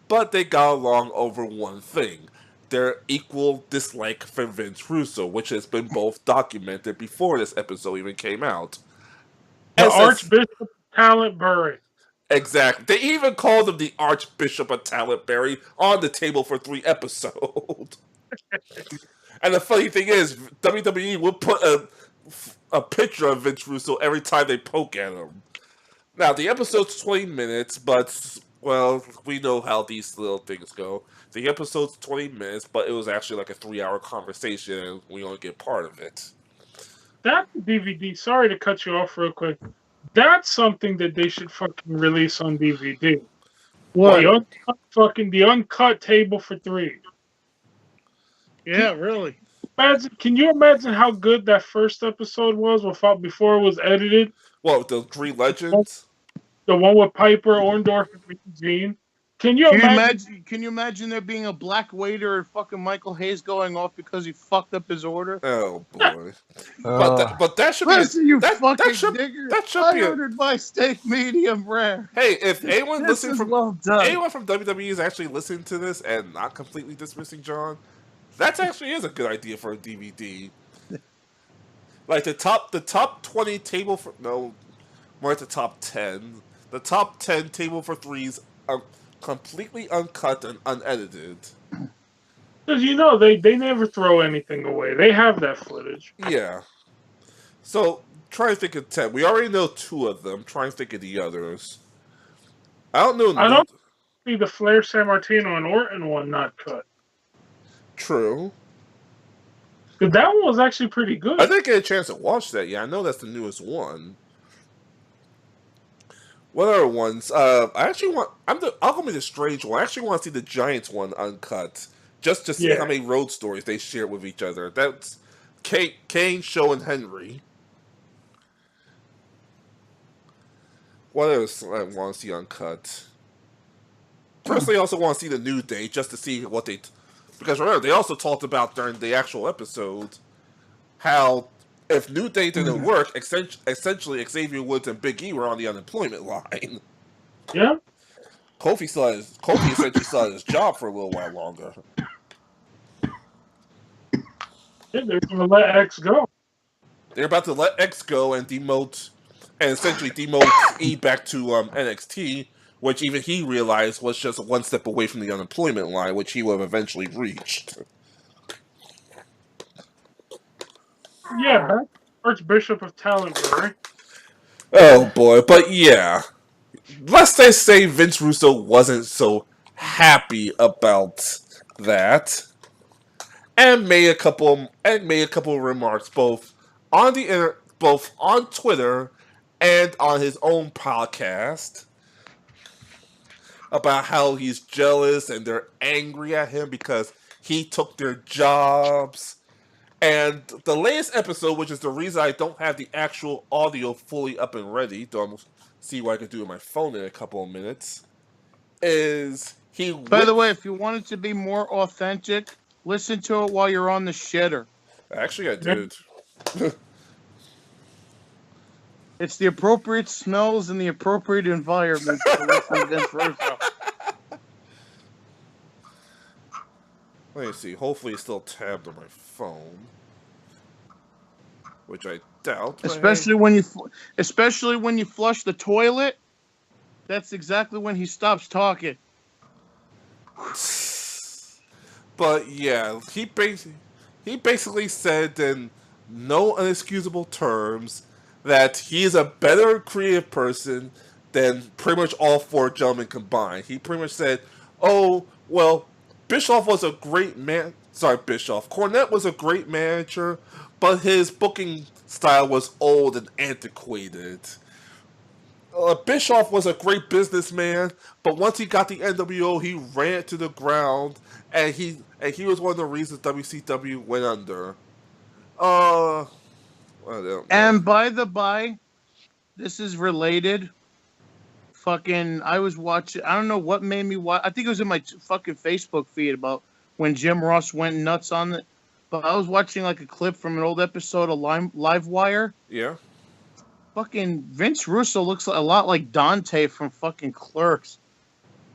but they got along over one thing: their equal dislike for Vince Russo, which has been both documented before this episode even came out. The Archbishop of Talentbury. Exactly. They even called him the Archbishop of Talentbury on the Table for 3 episode. And the funny thing is, WWE will put a picture of Vince Russo every time they poke at him. Now, the episode's 20 minutes, but, well, we know how these little things go. The episode's 20 minutes, but it was actually like a 3-hour conversation, and we only get part of it. That DVD, sorry to cut you off real quick. That's something that they should fucking release on DVD. What? The uncut Table for 3. Yeah, really. Can you imagine how good that first episode was before it was edited? What, the 3 legends? The one with Piper, Orndorff, and Gene. Can you imagine there being a black waiter and fucking Michael Hayes going off because he fucked up his order? Oh boy! But that should Listen, be you that fucking should nigger. I ordered my steak medium rare. Hey, if anyone listening from well done. anyone from WWE is actually listening to this and not completely dismissing John, that actually is a good idea for a DVD. Like the top 20 table for more at the top 10. The top 10 Table for 3s are completely uncut and unedited. Because they never throw anything away. They have that footage. Yeah. So try to think of 10. We already know 2 of them. Try and think of the others. I don't know. I don't see the Flair, San Martino, and Orton one not cut. True. Because that one was actually pretty good. I didn't get a chance to watch that. Yeah, I know that's the newest one. What other ones? I'll go with the strange one. I actually want to see the Giants one uncut, just to see how many road stories they share with each other. That's Kane, Show, and Henry. What else I want to see uncut? Personally, I also want to see the New Day, just to see what they... Because remember, they also talked about during the actual episode how if New Day didn't work, essentially Xavier Woods and Big E were on the unemployment line. Yeah. Kofi essentially still had his job for a little while longer. Yeah, they're going to let X go. They're about to let X go and essentially demote E back to NXT, which even he realized was just one step away from the unemployment line, which he would have eventually reached. Yeah, Archbishop of Talentbury. Oh boy, but yeah. Let's just say Vince Russo wasn't so happy about that, and made a couple of remarks both on Twitter and on his own podcast about how he's jealous and they're angry at him because he took their jobs. And the latest episode, which is the reason I don't have the actual audio fully up and ready, though I'm see what I can do with my phone in a couple of minutes, is he... By the way, if you want it to be more authentic, listen to it while you're on the shitter. Actually, I did. It's the appropriate smells and the appropriate environment to listen to Vince Russo. Let me see. Hopefully it's still tabbed on my phone. Which I doubt. Especially when you flush the toilet, that's exactly when he stops talking. But yeah, he basically said in no unexcusable terms that he is a better creative person than pretty much all 4 gentlemen combined. He pretty much said, "Oh, well, Bischoff was a great man. Bischoff. Cornette was a great manager, but his booking style was old and antiquated. Bischoff was a great businessman, but once he got the NWO, he ran it to the ground, and he was one of the reasons WCW went under. And by the by, this is related. Fucking, I was watching. I don't know what made me watch. I think it was in my fucking Facebook feed about when Jim Ross went nuts on it. But I was watching like a clip from an old episode of Live Wire. Yeah. Fucking Vince Russo looks a lot like Dante from fucking Clerks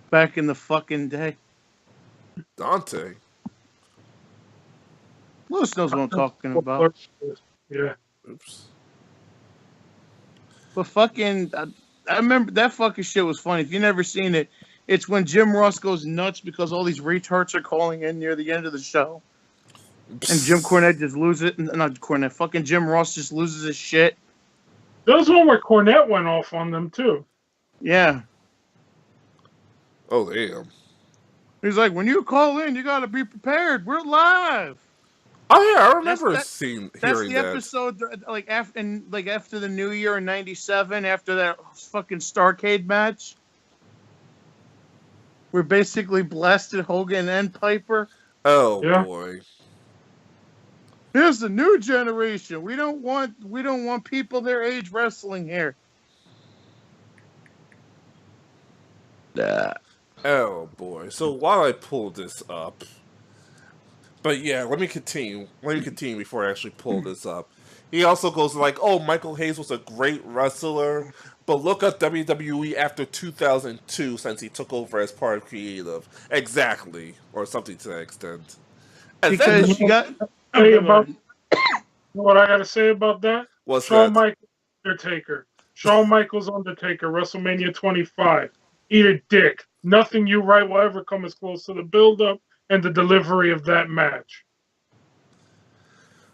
back in the fucking day. Dante? Lewis knows what I'm talking about. Yeah. Oops. But fucking, I remember that fucking shit was funny. If you've never seen it, it's when Jim Ross goes nuts because all these retards are calling in near the end of the show. And Jim Cornette just loses it. Not Cornette. Fucking Jim Ross just loses his shit. There was one where Cornette went off on them, too. Yeah. Oh, damn. He's like, when you call in, you got to be prepared. We're live. Oh, yeah, I remember That's hearing the that. episode, after the New Year in '97, after that fucking Starrcade match. We basically blasted Hogan and Piper. Oh, Yeah. boy. Here's the new generation. We don't want people their age wrestling here. Oh, boy. So while I pull this up... But yeah, let me continue. Before I actually pull this up. He also goes like, oh, Michael Hayes was a great wrestler, but look at WWE after 2002 since he took over as part of creative. Exactly. Or something to that extent. And Because then, you got... Say about what I got to say about that? what's Shawn that? Michaels, Undertaker. Shawn Michaels, Undertaker, WrestleMania 25. Eat a dick. Nothing you write will ever come as close to the build-up and the delivery of that match.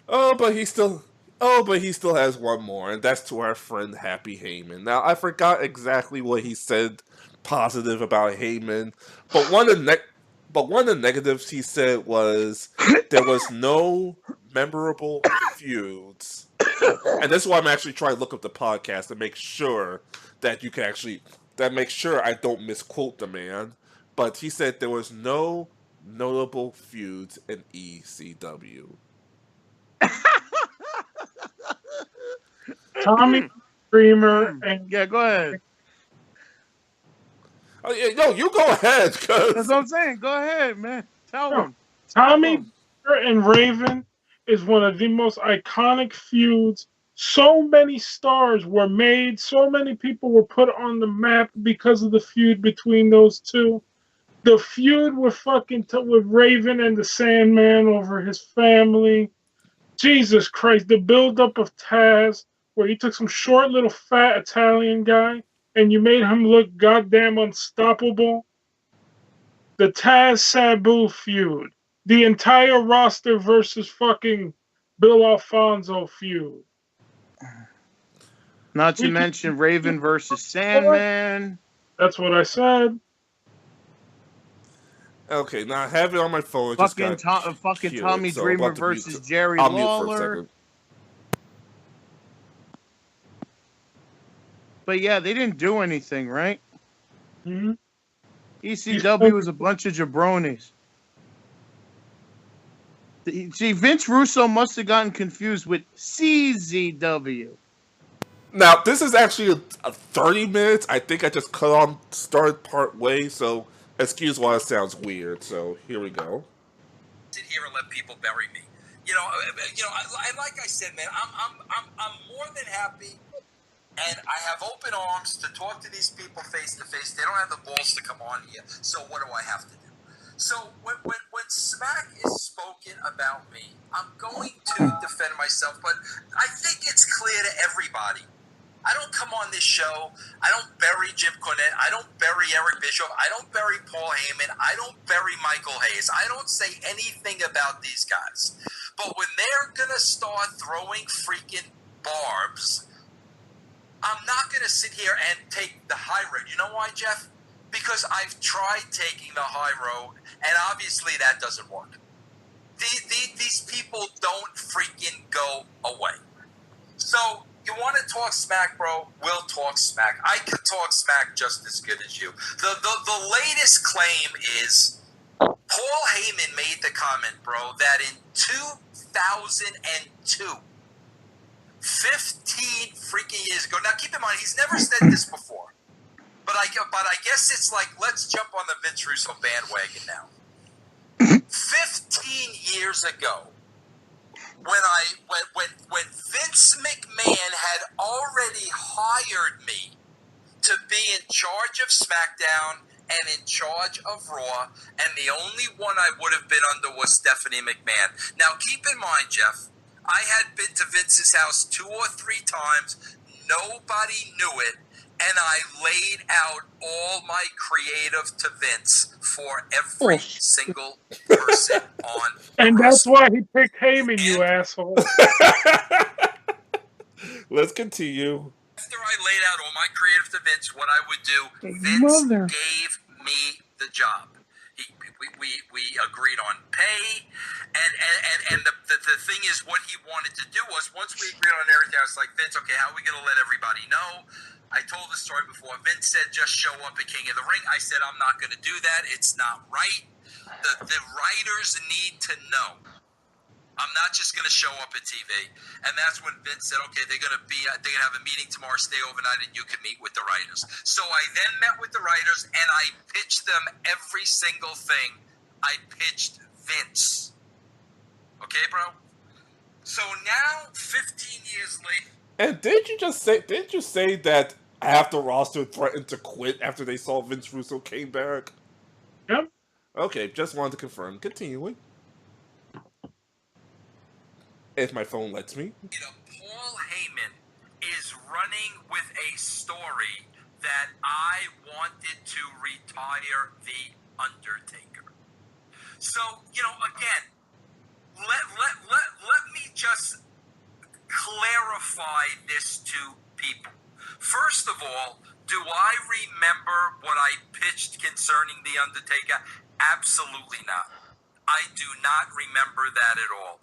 But he still has one more, and that's to our friend Happy Heyman. Now, I forgot exactly what he said positive about Heyman, but one of the negatives he said was there was no memorable feuds. And this is why I'm actually trying to look up the podcast to make sure that make sure I don't misquote the man. But he said there was no notable feuds in ECW. Tommy Dreamer and Yeah, go ahead. Oh, yeah, no, you go ahead. That's what I'm saying. Go ahead, man. Tell him. Tommy and Raven is one of the most iconic feuds. So many stars were made. So many people were put on the map because of the feud between those two. The feud with with Raven and the Sandman over his family. Jesus Christ, the buildup of Taz, where you took some short little fat Italian guy and you made him look goddamn unstoppable. The Taz Sabu feud. The entire roster versus fucking Bill Alfonso feud. Not to mention Raven versus Sandman. That's what I said. Okay, now I have it on my phone. Fucking Tommy Dreamer versus Jerry I'll Lawler. mute for a second. But yeah, they didn't do anything, right? Mm-hmm. ECW was a bunch of jabronis. See, Vince Russo must have gotten confused with CZW. Now, this is actually a 30 minutes. I think I just started part way, so excuse why it sounds weird. So here we go. Sit here and let people bury me. Like I said, man, I'm more than happy, and I have open arms to talk to these people face to face. They don't have the balls to come on here. So what do I have to do? So when smack is spoken about me, I'm going to defend myself, but I think it's clear to everybody. I don't come on this show. I don't bury Jim Cornette. I don't bury Eric Bischoff. I don't bury Paul Heyman. I don't bury Michael Hayes. I don't say anything about these guys. But when they're going to start throwing freaking barbs, I'm not going to sit here and take the high road. You know why, Jeff? Because I've tried taking the high road, and obviously that doesn't work. these people don't freaking go away. So you want to talk smack, bro? We'll talk smack. I can talk smack just as good as you. The latest claim is Paul Heyman made the comment, bro, that in 2002, 15 freaking years ago. Now keep in mind, he's never said this before. But I guess it's like, let's jump on the Vince Russo bandwagon now. 15 years ago, when Vince McMahon had already hired me to be in charge of SmackDown and in charge of Raw, and the only one I would have been under was Stephanie McMahon. Now keep in mind, Jeff, I had been to Vince's house 2 or 3 times. Nobody knew it. And I laid out all my creative to Vince for every single person on the And that's roster. why he picked Heyman, you asshole. Let's continue. After I laid out all my creative to Vince, what I would do, Vince gave me the job. We agreed on pay, and the thing is, what he wanted to do was, once we agreed on everything, I was like, Vince, okay, how are we going to let everybody know? I told the story before. Vince said, just show up at King of the Ring. I said, I'm not going to do that. It's not right. The writers need to know. I'm not just going to show up at TV. And that's when Vince said, okay, they're going to have a meeting tomorrow, stay overnight, and you can meet with the writers. So I then met with the writers, and I pitched them every single thing. I pitched Vince. Okay, bro? So now, 15 years later. And didn't you say that half the roster threatened to quit after they saw Vince Russo came back? Yep. Okay, just wanted to confirm. Continuing. If my phone lets me. Paul Heyman is running with a story that I wanted to retire The Undertaker. So, again, let me just clarify this to people. First of all, do I remember what I pitched concerning The Undertaker? Absolutely not. I do not remember that at all.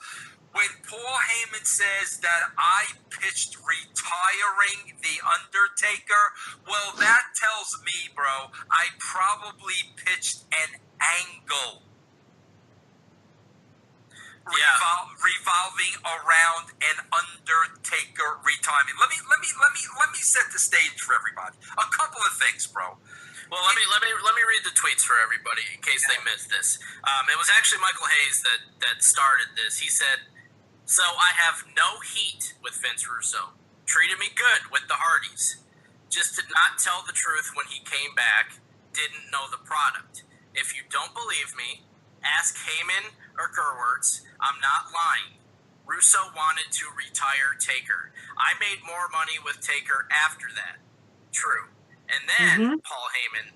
When Paul Heyman says that I pitched retiring The Undertaker, well, that tells me, bro, I probably pitched an angle. Revolving around an Undertaker retirement. Let me set the stage for everybody. A couple of things, bro. Well, let me read the tweets for everybody in case they missed this. It was actually Michael Hayes that started this. He said, "So I have no heat with Vince Russo. Treated me good with the Hardys. Just did not tell the truth when he came back. Didn't know the product. If you don't believe me, ask Heyman or Gerwitz. I'm not lying. Russo wanted to retire Taker. I made more money with Taker after that. True." And then Paul Heyman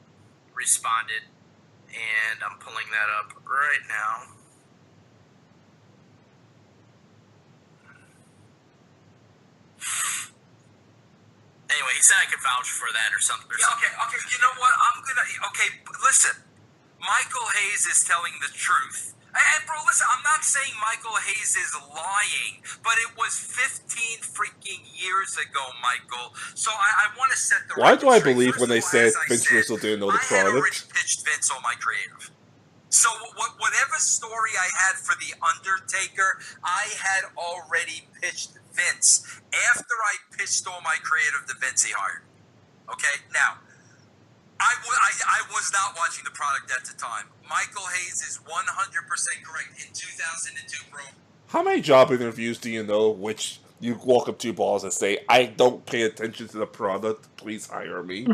responded, and I'm pulling that up right now. Anyway, he said I could vouch for that or something. Okay, you know what? Listen. Michael Hayes is telling the truth. And bro, listen, I'm not saying Michael Hayes is lying, but it was 15 freaking years ago, Michael. So I want to set the Why record do I straight. believe First when of they all, said as I Vince said, Russo didn't know the I had already product? pitched Vince on my creative. So whatever story I had for The Undertaker, I had already pitched Vince. After I pitched all my creative to Vince, he hired me. Okay? Now, I was not watching the product at the time. Michael Hayes is 100% correct. In 2002, bro. How many job interviews do you know which you walk up to balls and say, "I don't pay attention to the product, please hire me"?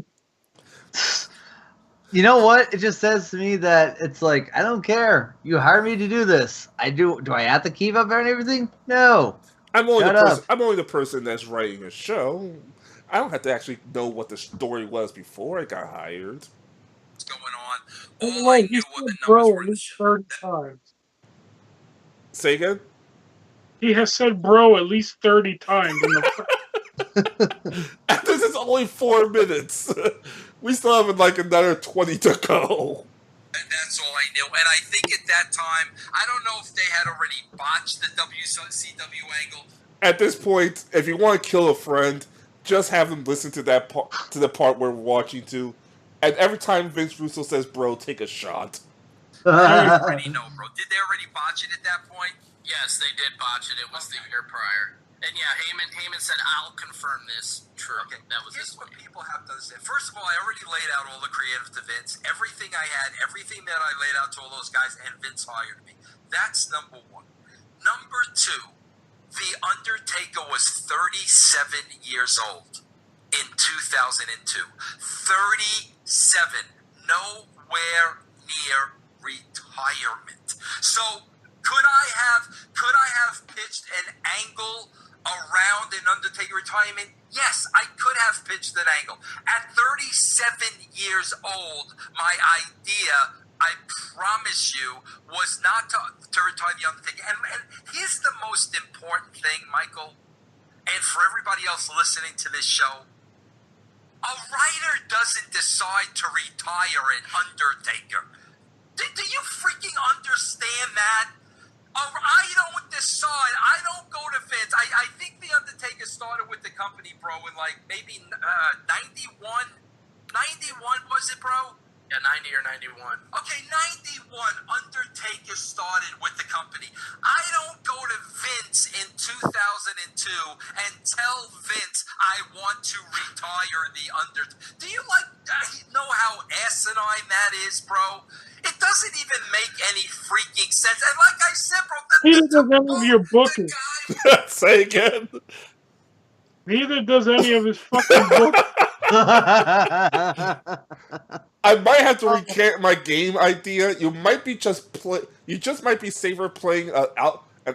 You know what? It just says to me that it's like, I don't care. You hired me to do this. I do. Do I have to keep up and everything? No. I'm only Shut I'm only the person that's writing a show. I don't have to actually know what the story was before I got hired. What's going on? By the All I way, knew he what the said numbers bro were. at least 30 times. Say again? He has said bro at least 30 times in the And this is only 4 minutes. We still have like another 20 to go. That's That's all I knew. And I think at that time, I don't know if they had already botched the WCW angle. At this point, if you want to kill a friend, just have them listen to that to the part we're watching to. And every time Vince Russo says, bro, take a shot. I already know, bro. Did they already botch it at that point? Yes, they did botch it. It was the year prior. And yeah, Heyman said, I'll confirm this. True. Okay, that was here's his what way. people have to understand. First of all, I already laid out all the creative to Vince. Everything I had, everything that I laid out to all those guys, and Vince hired me. That's number one. Number two, The Undertaker was 37 years old in 2002. 37. Nowhere near retirement. So could I have pitched an angle around an Undertaker retirement? Yes, I could have pitched an angle. At 37 years old, my idea, I promise you, was not to retire the Undertaker. And here's the most important thing, Michael, and for everybody else listening to this show. A writer doesn't decide to retire an Undertaker. Do you freaking understand that? I don't decide. I don't go to Vince. I think The Undertaker started with the company, bro, in like maybe 91. 91, was it, bro? Yeah, 90 or 91. Okay, 91, Undertaker started with the company. I don't go to Vince in 2002 and tell Vince I want to retire the Undertaker. Do you know how asinine that is, bro? It doesn't even make any freaking sense. And like I said, bro, neither does any of your booking. Say again. Neither does any of his fucking books. I might have to recant my game idea. You might be You just might be safer playing an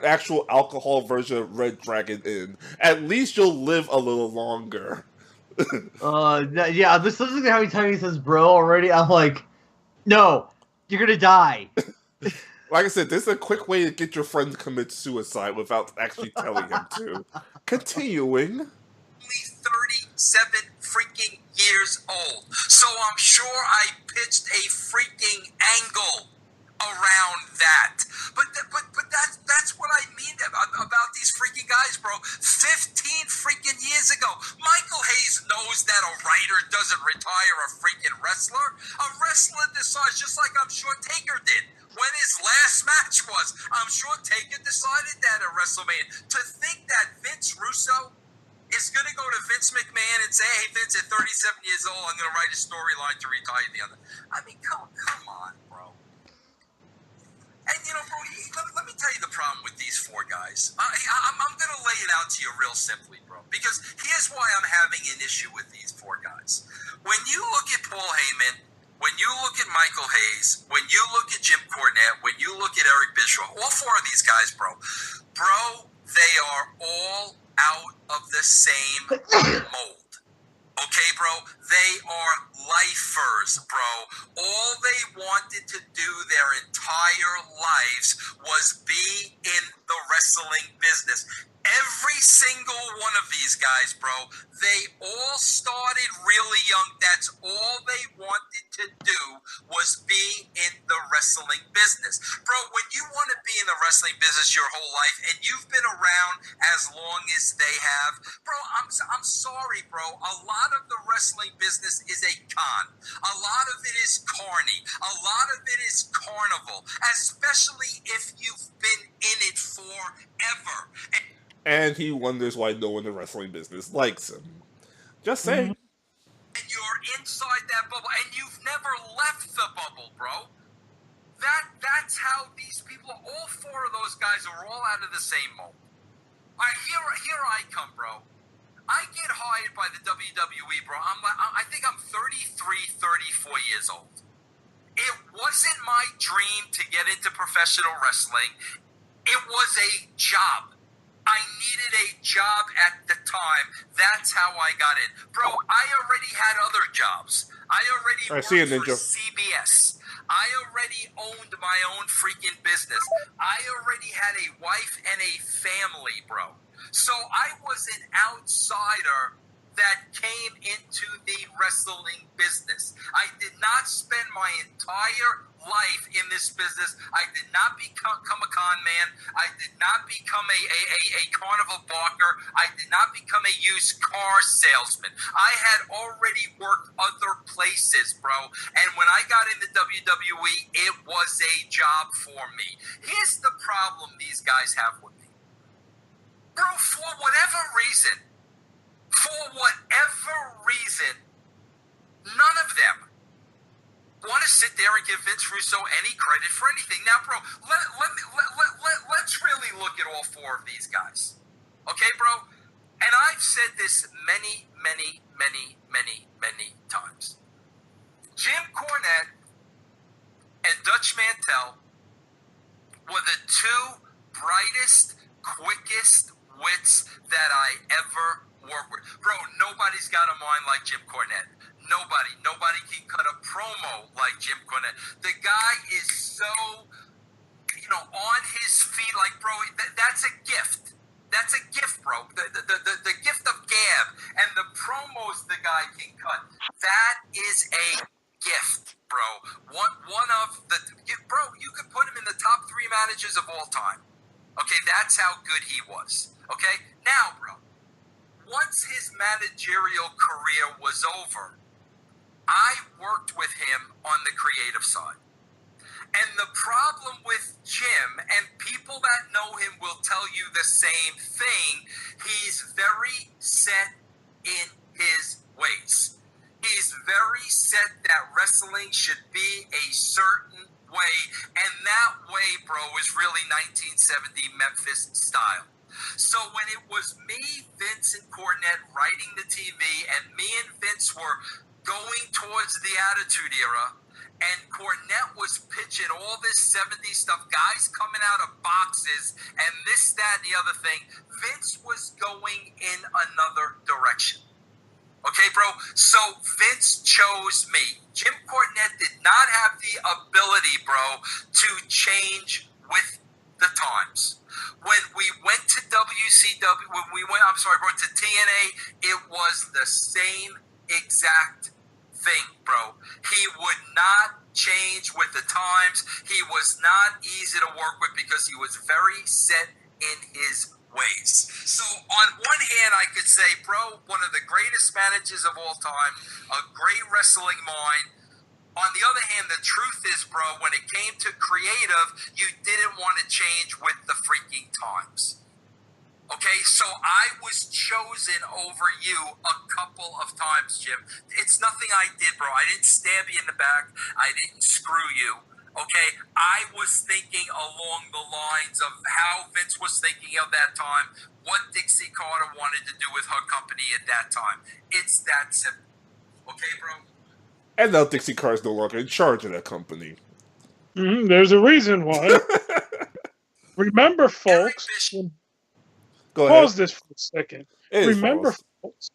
actual alcohol version of Red Dragon Inn. At least you'll live a little longer. Yeah. This is how many times he says "bro" already. I'm like, no, you're gonna die. Like I said, this is a quick way to get your friend to commit suicide without actually telling him to. Continuing. Only 37 freaking years old. So I'm sure I pitched a freaking angle around that. But that's what I mean about these freaking guys, bro. 15 freaking years ago. Michael Hayes knows that a writer doesn't retire a freaking wrestler. A wrestler decides, just like I'm sure Taker did. When his last match was, I'm sure Taker decided that at WrestleMania. To think that Vince Russo is going to go to Vince McMahon and say, hey, Vince, at 37 years old, I'm going to write a storyline to retire the other. I mean, come on, bro. And, you know, bro, let me tell you the problem with these four guys. I'm going to lay it out to you real simply, bro, because here's why I'm having an issue with these four guys. When you look at Paul Heyman, when you look at Michael Hayes, when you look at Jim Cornette, when you look at Eric Bischoff, all four of these guys, bro, they are all out of the same mold. Okay, bro? They are lifers, bro. All they wanted to do their entire lives was be in the wrestling business. Every single one of these guys, bro, they all started really young. That's all they wanted to do was be in the wrestling business. Bro, when you want to be in the wrestling business your whole life and you've been around as long as they have, bro, I'm sorry, bro. A lot of the wrestling business is a con. A lot of it is corny. A lot of it is carnival, especially if you've been in it forever. And he wonders why no one in the wrestling business likes him. Just saying. And you're inside that bubble, and you've never left the bubble, bro. That's how these people, all four of those guys are all out of the same mold. Here I come, bro. I get hired by the WWE, bro. I think I'm 33, 34 years old. It wasn't my dream to get into professional wrestling. It was a job. I needed a job at the time. That's how I got in. Bro, I already had other jobs. I already worked for CBS. I already owned my own freaking business. I already had a wife and a family, bro. So I was an outsider that came into the wrestling business. I did not spend my entire life in this business. I did not become a con man. I did not become a carnival barker. I did not become a used car salesman. I had already worked other places, bro. And when I got into WWE, it was a job for me. Here's the problem these guys have with me. Bro, for whatever reason, none of them want to sit there and give Vince Russo any credit for anything. Now, bro, let's really look at all four of these guys. Okay, bro? And I've said this many times. Jim Cornette and Dutch Mantel were the two brightest, quickest wits that I ever worked with. Bro, nobody's got a mind like Jim Cornette. Nobody can cut a promo like Jim Cornette. The guy is so, on his feet. Like, bro, that's a gift. That's a gift, bro. The gift of gab and the promos the guy can cut. That is a gift, bro. One of the, bro, you could put him in the top 3 managers of all time. Okay, that's how good he was. Okay, now, bro, once his managerial career was over, I worked with him on the creative side. And the problem with Jim, and people that know him will tell you the same thing, he's very set in his ways. He's very set that wrestling should be a certain way. And that way, bro, is really 1970 Memphis style. So when it was me, Vince, and Cornette writing the TV, and me and Vince were going towards the Attitude Era, and Cornette was pitching all this 70s stuff, guys coming out of boxes, and this, that, and the other thing, Vince was going in another direction. Okay, bro? So Vince chose me. Jim Cornette did not have the ability, bro, to change with the times. When we went to WCW, to TNA, it was the same exact thing, bro. He would not change with the times. He was not easy to work with because he was very set in his ways. So on one hand, I could say, bro, one of the greatest managers of all time, a great wrestling mind. On the other hand, the truth is, bro, when it came to creative, you didn't want to change with the freaking times. Okay, so I was chosen over you a couple of times, Jim. It's nothing I did, bro. I didn't stab you in the back. I didn't screw you. Okay, I was thinking along the lines of how Vince was thinking of that time, what Dixie Carter wanted to do with her company at that time. It's that simple. Okay, bro? And now Dixie Carter's no longer in charge of that company. There's a reason why. Remember, folks, pause this for a second. Remember, folks,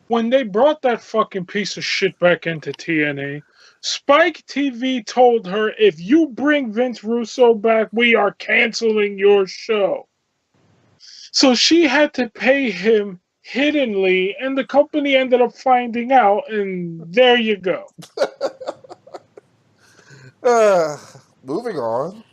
when they brought that fucking piece of shit back into TNA, Spike TV told her, if you bring Vince Russo back, we are canceling your show. So she had to pay him hiddenly, and the company ended up finding out, and there you go. Moving on.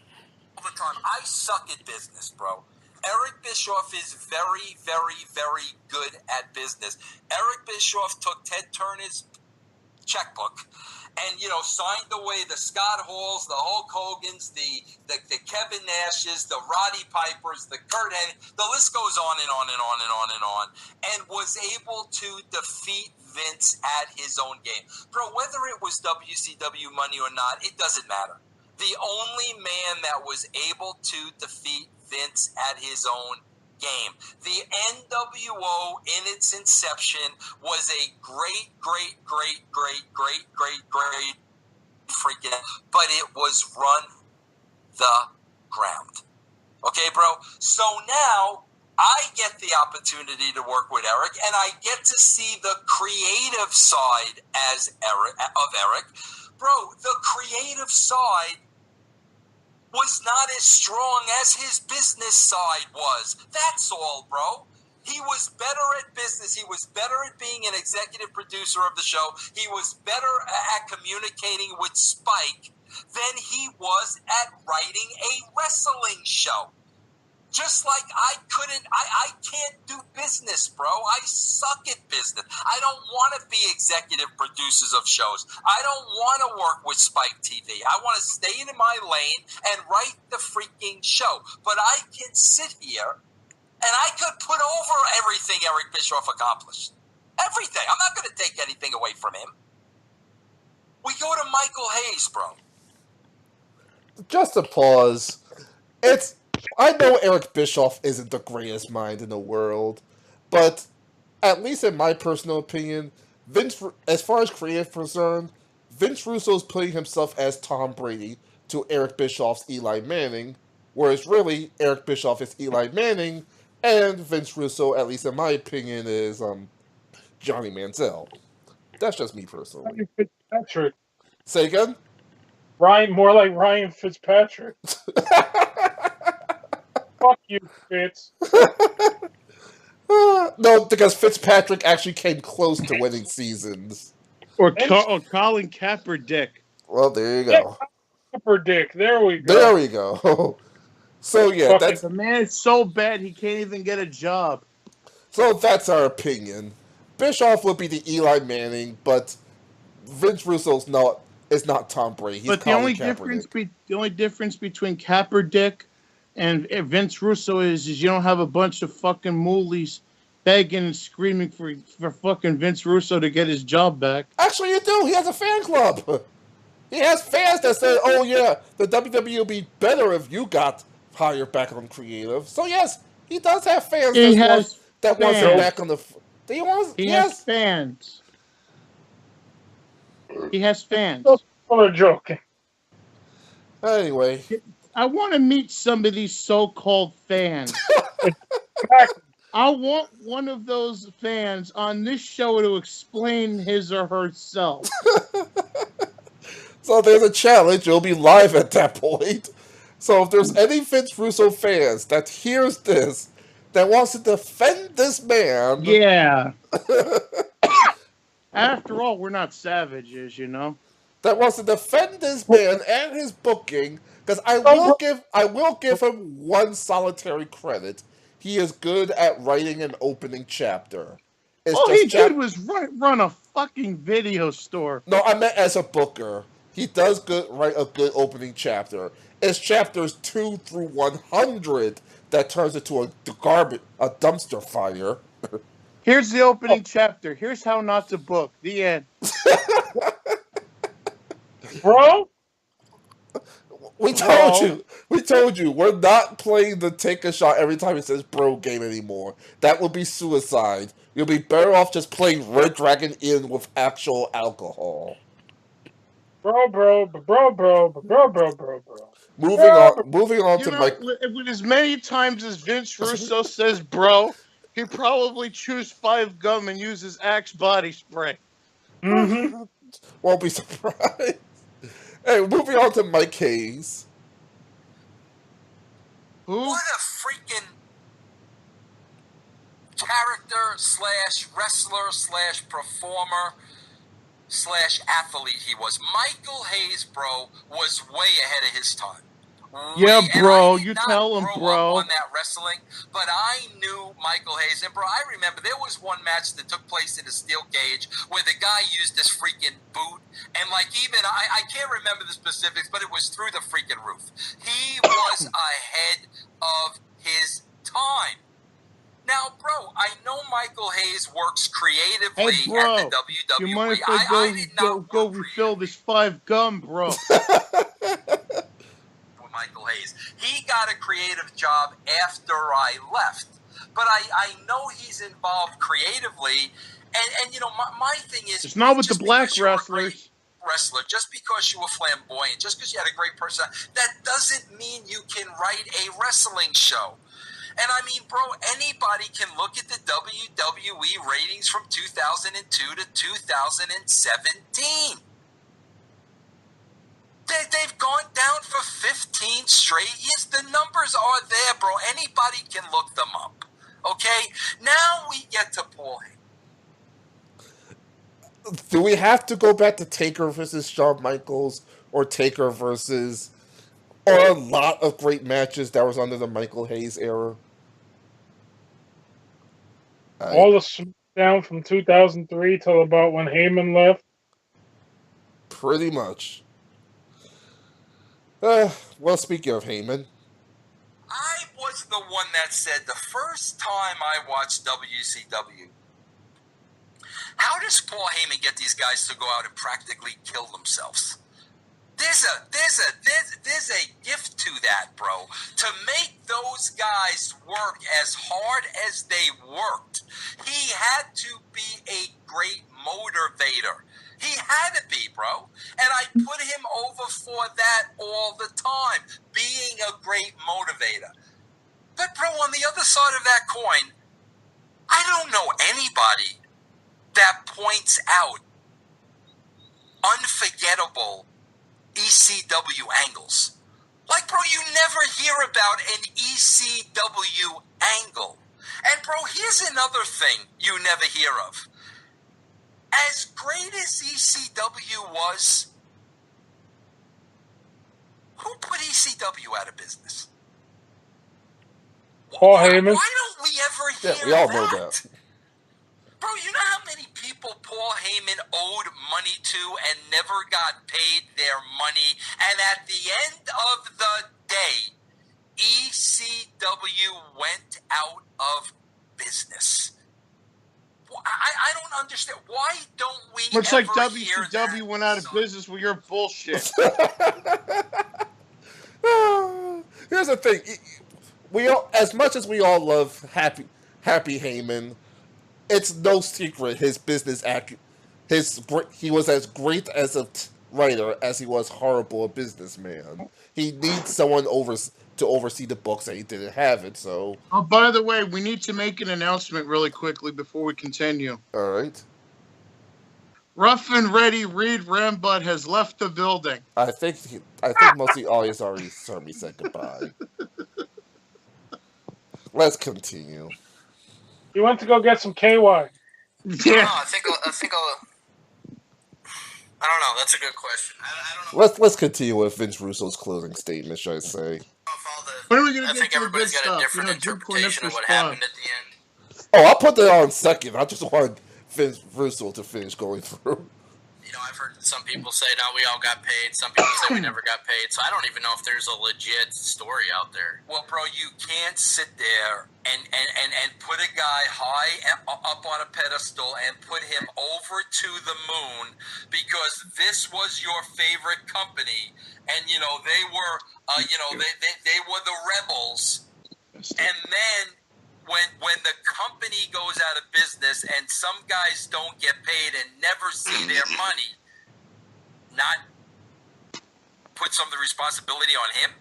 All the time, I suck at business, bro. Eric Bischoff is very, very, very good at business. Eric Bischoff took Ted Turner's checkbook and, signed away the Scott Halls, the Hulk Hogans, the Kevin Nashes, the Roddy Pipers, the Kurt Hennig, the list goes on and on and on and on and on, and was able to defeat Vince at his own game. Bro, whether it was WCW money or not, it doesn't matter. The only man that was able to defeat Vince at his own game. The NWO in its inception was a great freaking, but it was run the ground. Okay, bro? So now I get the opportunity to work with Eric, and I get to see the creative side of Eric. Bro, the creative side was not as strong as his business side was. That's all, bro. He was better at business. He was better at being an executive producer of the show. He was better at communicating with Spike than he was at writing a wrestling show. Just like I can't do business, bro. I suck at business. I don't want to be executive producers of shows. I don't want to work with Spike TV. I want to stay in my lane and write the freaking show. But I can sit here and I could put over everything Eric Bischoff accomplished. Everything. I'm not going to take anything away from him. We go to Michael Hayes, bro. Just a pause. I know Eric Bischoff isn't the greatest mind in the world, but at least in my personal opinion, as far as creative concerned, Vince Russo is putting himself as Tom Brady to Eric Bischoff's Eli Manning, whereas really Eric Bischoff is Eli Manning, and Vince Russo, at least in my opinion, is Johnny Manziel. That's just me personally. Ryan Fitzpatrick. Say again? More like Ryan Fitzpatrick. Fuck you, Fitz. No, because Fitzpatrick actually came close to winning seasons. Or Colin Kaepernick. Well, there you go. Kaepernick. There we go. There we go. So yeah, the man is so bad he can't even get a job. So that's our opinion. Bischoff would be the Eli Manning, but Vince Russo's is not Tom Brady. He's but the only difference between Kaepernick and Vince Russo is you don't have a bunch of fucking moolies begging and screaming for fucking Vince Russo to get his job back. Actually, you do. He has a fan club. He has fans that say, "Oh yeah, the WWE would be better if you got hired back on creative." So yes, he does have fans that wants him back on the. He has fans. He has fans. I'm joking. Anyway. I want to meet some of these so-called fans. I want one of those fans on this show to explain his or herself. So there's a challenge. It'll be live at that point. So if there's any Vince Russo fans that hears this, that wants to defend this man... Yeah. After all, we're not savages, you know? That wants to defend this man and his booking... Because I will give him one solitary credit. He is good at writing an opening chapter. All he did was run a fucking video store. No, I meant as a booker. He does write a good opening chapter. It's chapters 2 through 100 that turns into a dumpster fire. Here's the opening chapter. Here's how not to book. The end. Bro? We told you, we're not playing the take a shot every time it says bro game anymore. That would be suicide. You'll be better off just playing Red Dragon Inn with actual alcohol. Bro. Moving on to Mike. With as many times as Vince Russo says bro, he'd probably choose 5 gum and use his Axe body spray. Mm-hmm. Won't be surprised. Hey, moving on to Mike Hayes. Who? What a freaking character / wrestler / performer / athlete he was. Michael Hayes, bro, was way ahead of his time. Yeah, bro, you tell him, bro. On that wrestling, but I knew Michael Hayes, and bro, I remember there was one match that took place in a steel cage where the guy used this freaking boot, and like even I can't remember the specifics, but it was through the freaking roof. He was ahead of his time. Now, bro, I know Michael Hayes works creatively at the WWE. You mind if I go refill this 5 gum, bro? Michael Hayes. He got a creative job after I left. But I know he's involved creatively. And you know, my thing is... It's not with the black wrestlers. Wrestler, just because you were flamboyant, just because you had a great personality, that doesn't mean you can write a wrestling show. And I mean, bro, anybody can look at the WWE ratings from 2002 to 2017. They've gone down for 15 straight years. The numbers are there, bro. Anybody can look them up. Okay? Now we get to Paul Heyman. Do we have to go back to Taker versus Shawn Michaels or Taker versus or a lot of great matches that was under the Michael Hayes era? All the SmackDown from 2003 till about when Heyman left. Pretty much. Well, speaking of Heyman, I was the one that said the first time I watched WCW, how does Paul Heyman get these guys to go out and practically kill themselves? There's a gift to that, bro. To make those guys work as hard as they worked, he had to be a great motivator. He had to be, bro. And I put him over for that all the time, being a great motivator. But, bro, on the other side of that coin, I don't know anybody that points out unforgettable ECW angles. Like, bro, you never hear about an ECW angle. And, bro, here's another thing you never hear of. As great as ECW was, who put ECW out of business? Paul Heyman. Why don't we ever hear yeah, we all that? know that. Bro, you know how many people Paul Heyman owed money to and never got paid their money? And at the end of the day, ECW went out of business. I don't understand. Why don't we Much ever like hear WCW that? went out of business with your bullshit. Here's the thing: we all, as much as we all love Happy Heyman, it's no secret his business he was as great as a writer as he was horrible a businessman. He needs someone to oversee the books, and he didn't have it. So, Oh, by the way, we need to make an announcement really quickly before we continue. all right. Rough and Ready Reed Rambutt has left the building. I think mostly all he's already heard me say goodbye. Let's continue. He went to go get some KY. I don't know. I think I'll. I don't know. That's a good question. I don't know. Let's continue with Vince Russo's closing statement, should I say? When are we going I to think get to the good everybody's got a stuff? different Jim interpretation Cornette's of what response. happened at the end. Oh, I'll put that on second. I just wanted Vince Russo to finish going through. You know, I've heard some people say, no, we all got paid. Some people say we never got paid. So I don't even know if there's a legit story out there. Well, bro, you can't sit there and put a guy high up on a pedestal and put him over to the moon because this was your favorite company, and you know they were, they were the rebels, and then when the company goes out of business and some guys don't get paid and never see their money, not put some of the responsibility on him.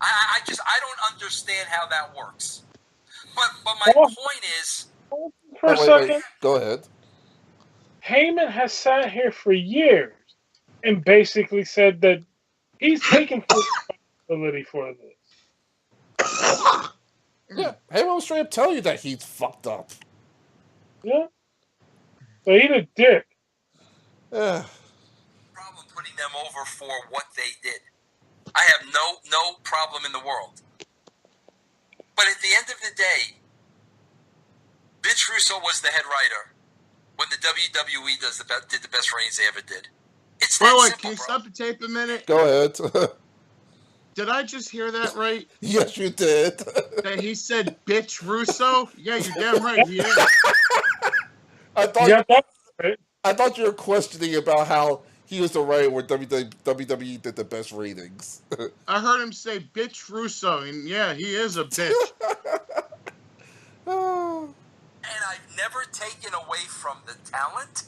I don't understand how that works. But my point is, For a second, Go ahead. Heyman has sat here for years and basically said that he's taking full responsibility for this. Yeah, Heyman was straight up telling you that he's fucked up. Yeah. So he's a dick. Yeah. problem putting them over for what they did. I have no problem in the world. But at the end of the day, Vince Russo was the head writer when the WWE did the best ratings they ever did. It's that Wait, simple, can you bro. stop the tape a minute? Go ahead. Did I just hear that right? Yes, you did. That he said bitch Russo? Yeah, you're damn right, he is. I thought You got that right? I thought you were questioning about how he was the writer where WWE did the best ratings. I heard him say bitch Russo, and yeah, he is a bitch. And I've never taken away from the talent,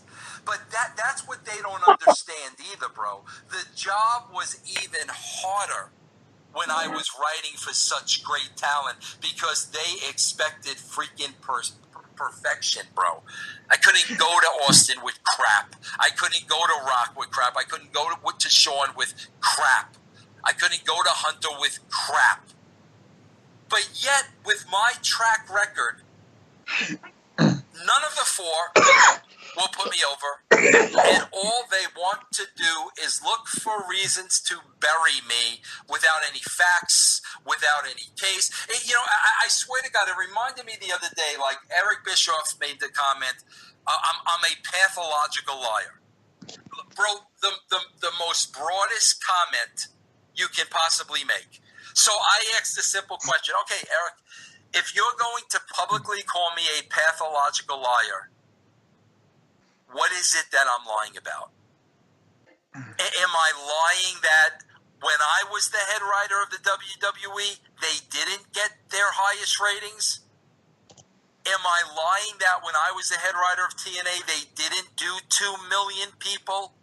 but that's what they don't understand either, bro. The job was even harder when I was writing for such great talent because they expected freaking perfection, bro. I couldn't go to Austin with crap. I couldn't go to Rock with crap. I couldn't go to Shawn with crap. I couldn't go to Hunter with crap. But yet, with my track record, none of the four will put me over, and all they want to do is look for reasons to bury me without any facts, without any case. I swear to God, it reminded me the other day, like Eric Bischoff made the comment, I'm a pathological liar. Bro, the most broadest comment you can possibly make. So I asked a simple question. Okay, Eric, if you're going to publicly call me a pathological liar, what is it that I'm lying about? Am I lying that when I was the head writer of the WWE, they didn't get their highest ratings? Am I lying that when I was the head writer of TNA, they didn't do 2 million people?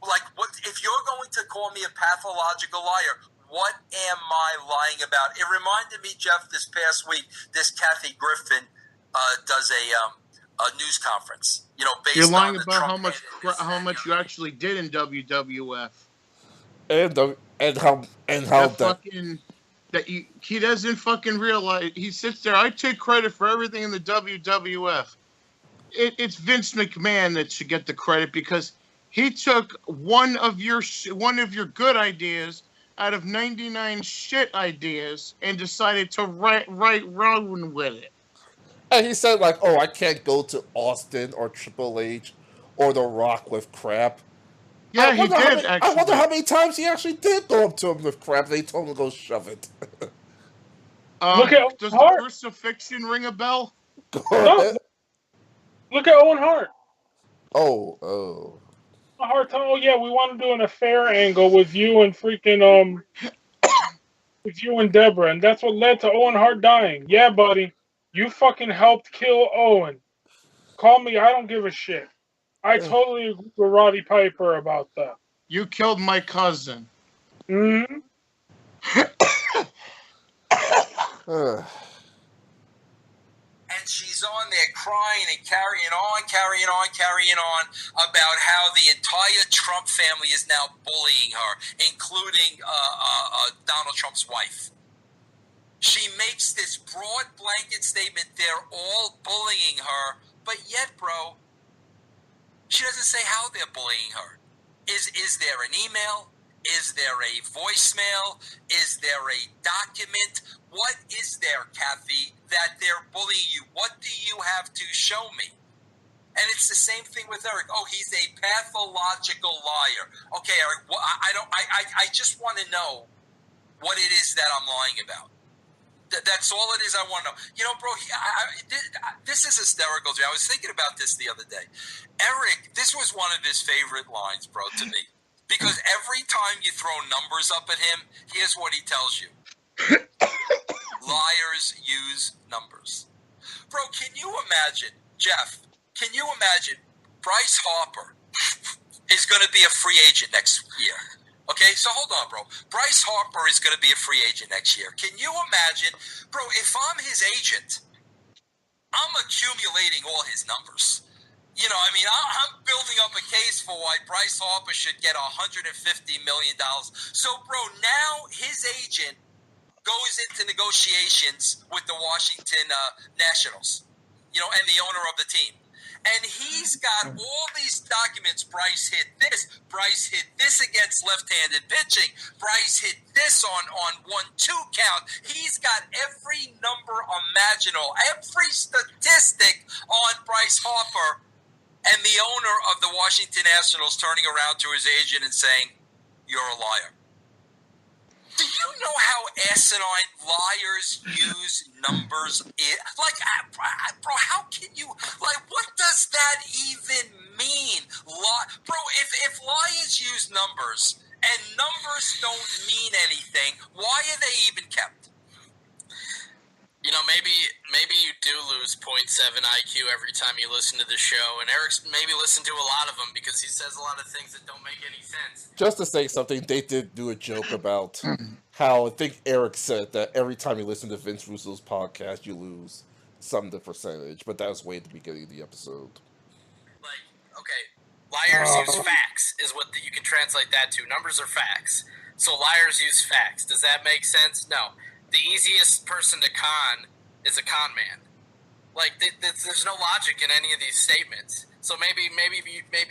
Like, what if you're going to call me a pathological liar? What am I lying about? It reminded me, Jeff, this past week, this Kathy Griffin does a news conference. Based You're lying on the about Trump how much you actually did in WWF. And how He doesn't fucking realize. He sits there. I take credit for everything in the WWF. It's Vince McMahon that should get the credit because he took one of your good ideas out of 99 shit ideas and decided to run with it. And he said, like, oh, I can't go to Austin or Triple H or The Rock with crap. Yeah, he did, actually. I wonder how many times he actually did go up to him with crap. They told him to go shove it. Does the crucifixion ring a bell? No. Look at Owen Hart. Oh. Hart, oh yeah, we want to do an affair angle with you and freaking with you and Deborah, and that's what led to Owen Hart dying. Yeah, buddy, you fucking helped kill Owen. Call me, I don't give a shit. I totally agree with Roddy Piper about that. You killed my cousin. And she's on there crying and carrying on about how the entire Trump family is now bullying her, including Donald Trump's wife. She makes this broad blanket statement, they're all bullying her, but yet, bro, she doesn't say how they're bullying her. Is there an email? Is there a voicemail? Is there a document? What is there, Kathy, that they're bullying you? What do you have to show me? And it's the same thing with Eric. Oh, he's a pathological liar. Okay, Eric. Well, I just want to know what it is that I'm lying about. That's all it is. I want to know. Bro, this is hysterical to me. I was thinking about this the other day. Eric, this was one of his favorite lines, bro, to me. Because every time you throw numbers up at him, here's what he tells you. Liars use numbers. Bro, can you imagine, Jeff, Bryce Harper is going to be a free agent next year. Okay, so hold on, bro. Bryce Harper is going to be a free agent next year. Can you imagine, bro, if I'm his agent, I'm accumulating all his numbers. I'm building up a case for why Bryce Harper should get $150 million. So, bro, now his agent goes into negotiations with the Washington Nationals, and the owner of the team. And he's got all these documents. Bryce hit this. Bryce hit this against left-handed pitching. Bryce hit this on 1-2 count. He's got every number imaginable, every statistic on Bryce Harper. And the owner of the Washington Nationals turning around to his agent and saying, "You're a liar." Do you know how asinine liars use numbers is? Like, bro, how can you, what does that even mean? Bro, if liars use numbers and numbers don't mean anything, why are they even kept? Maybe you do lose 0.7 IQ every time you listen to the show, and Eric's maybe listened to a lot of them because he says a lot of things that don't make any sense. Just to say something, they did do a joke about how I think Eric said that every time you listen to Vince Russo's podcast, you lose some of the percentage, but that was way at the beginning of the episode. Liars use facts is what you can translate that to. Numbers are facts. So liars use facts. Does that make sense? No. The easiest person to con is a con man. There's no logic in any of these statements. So maybe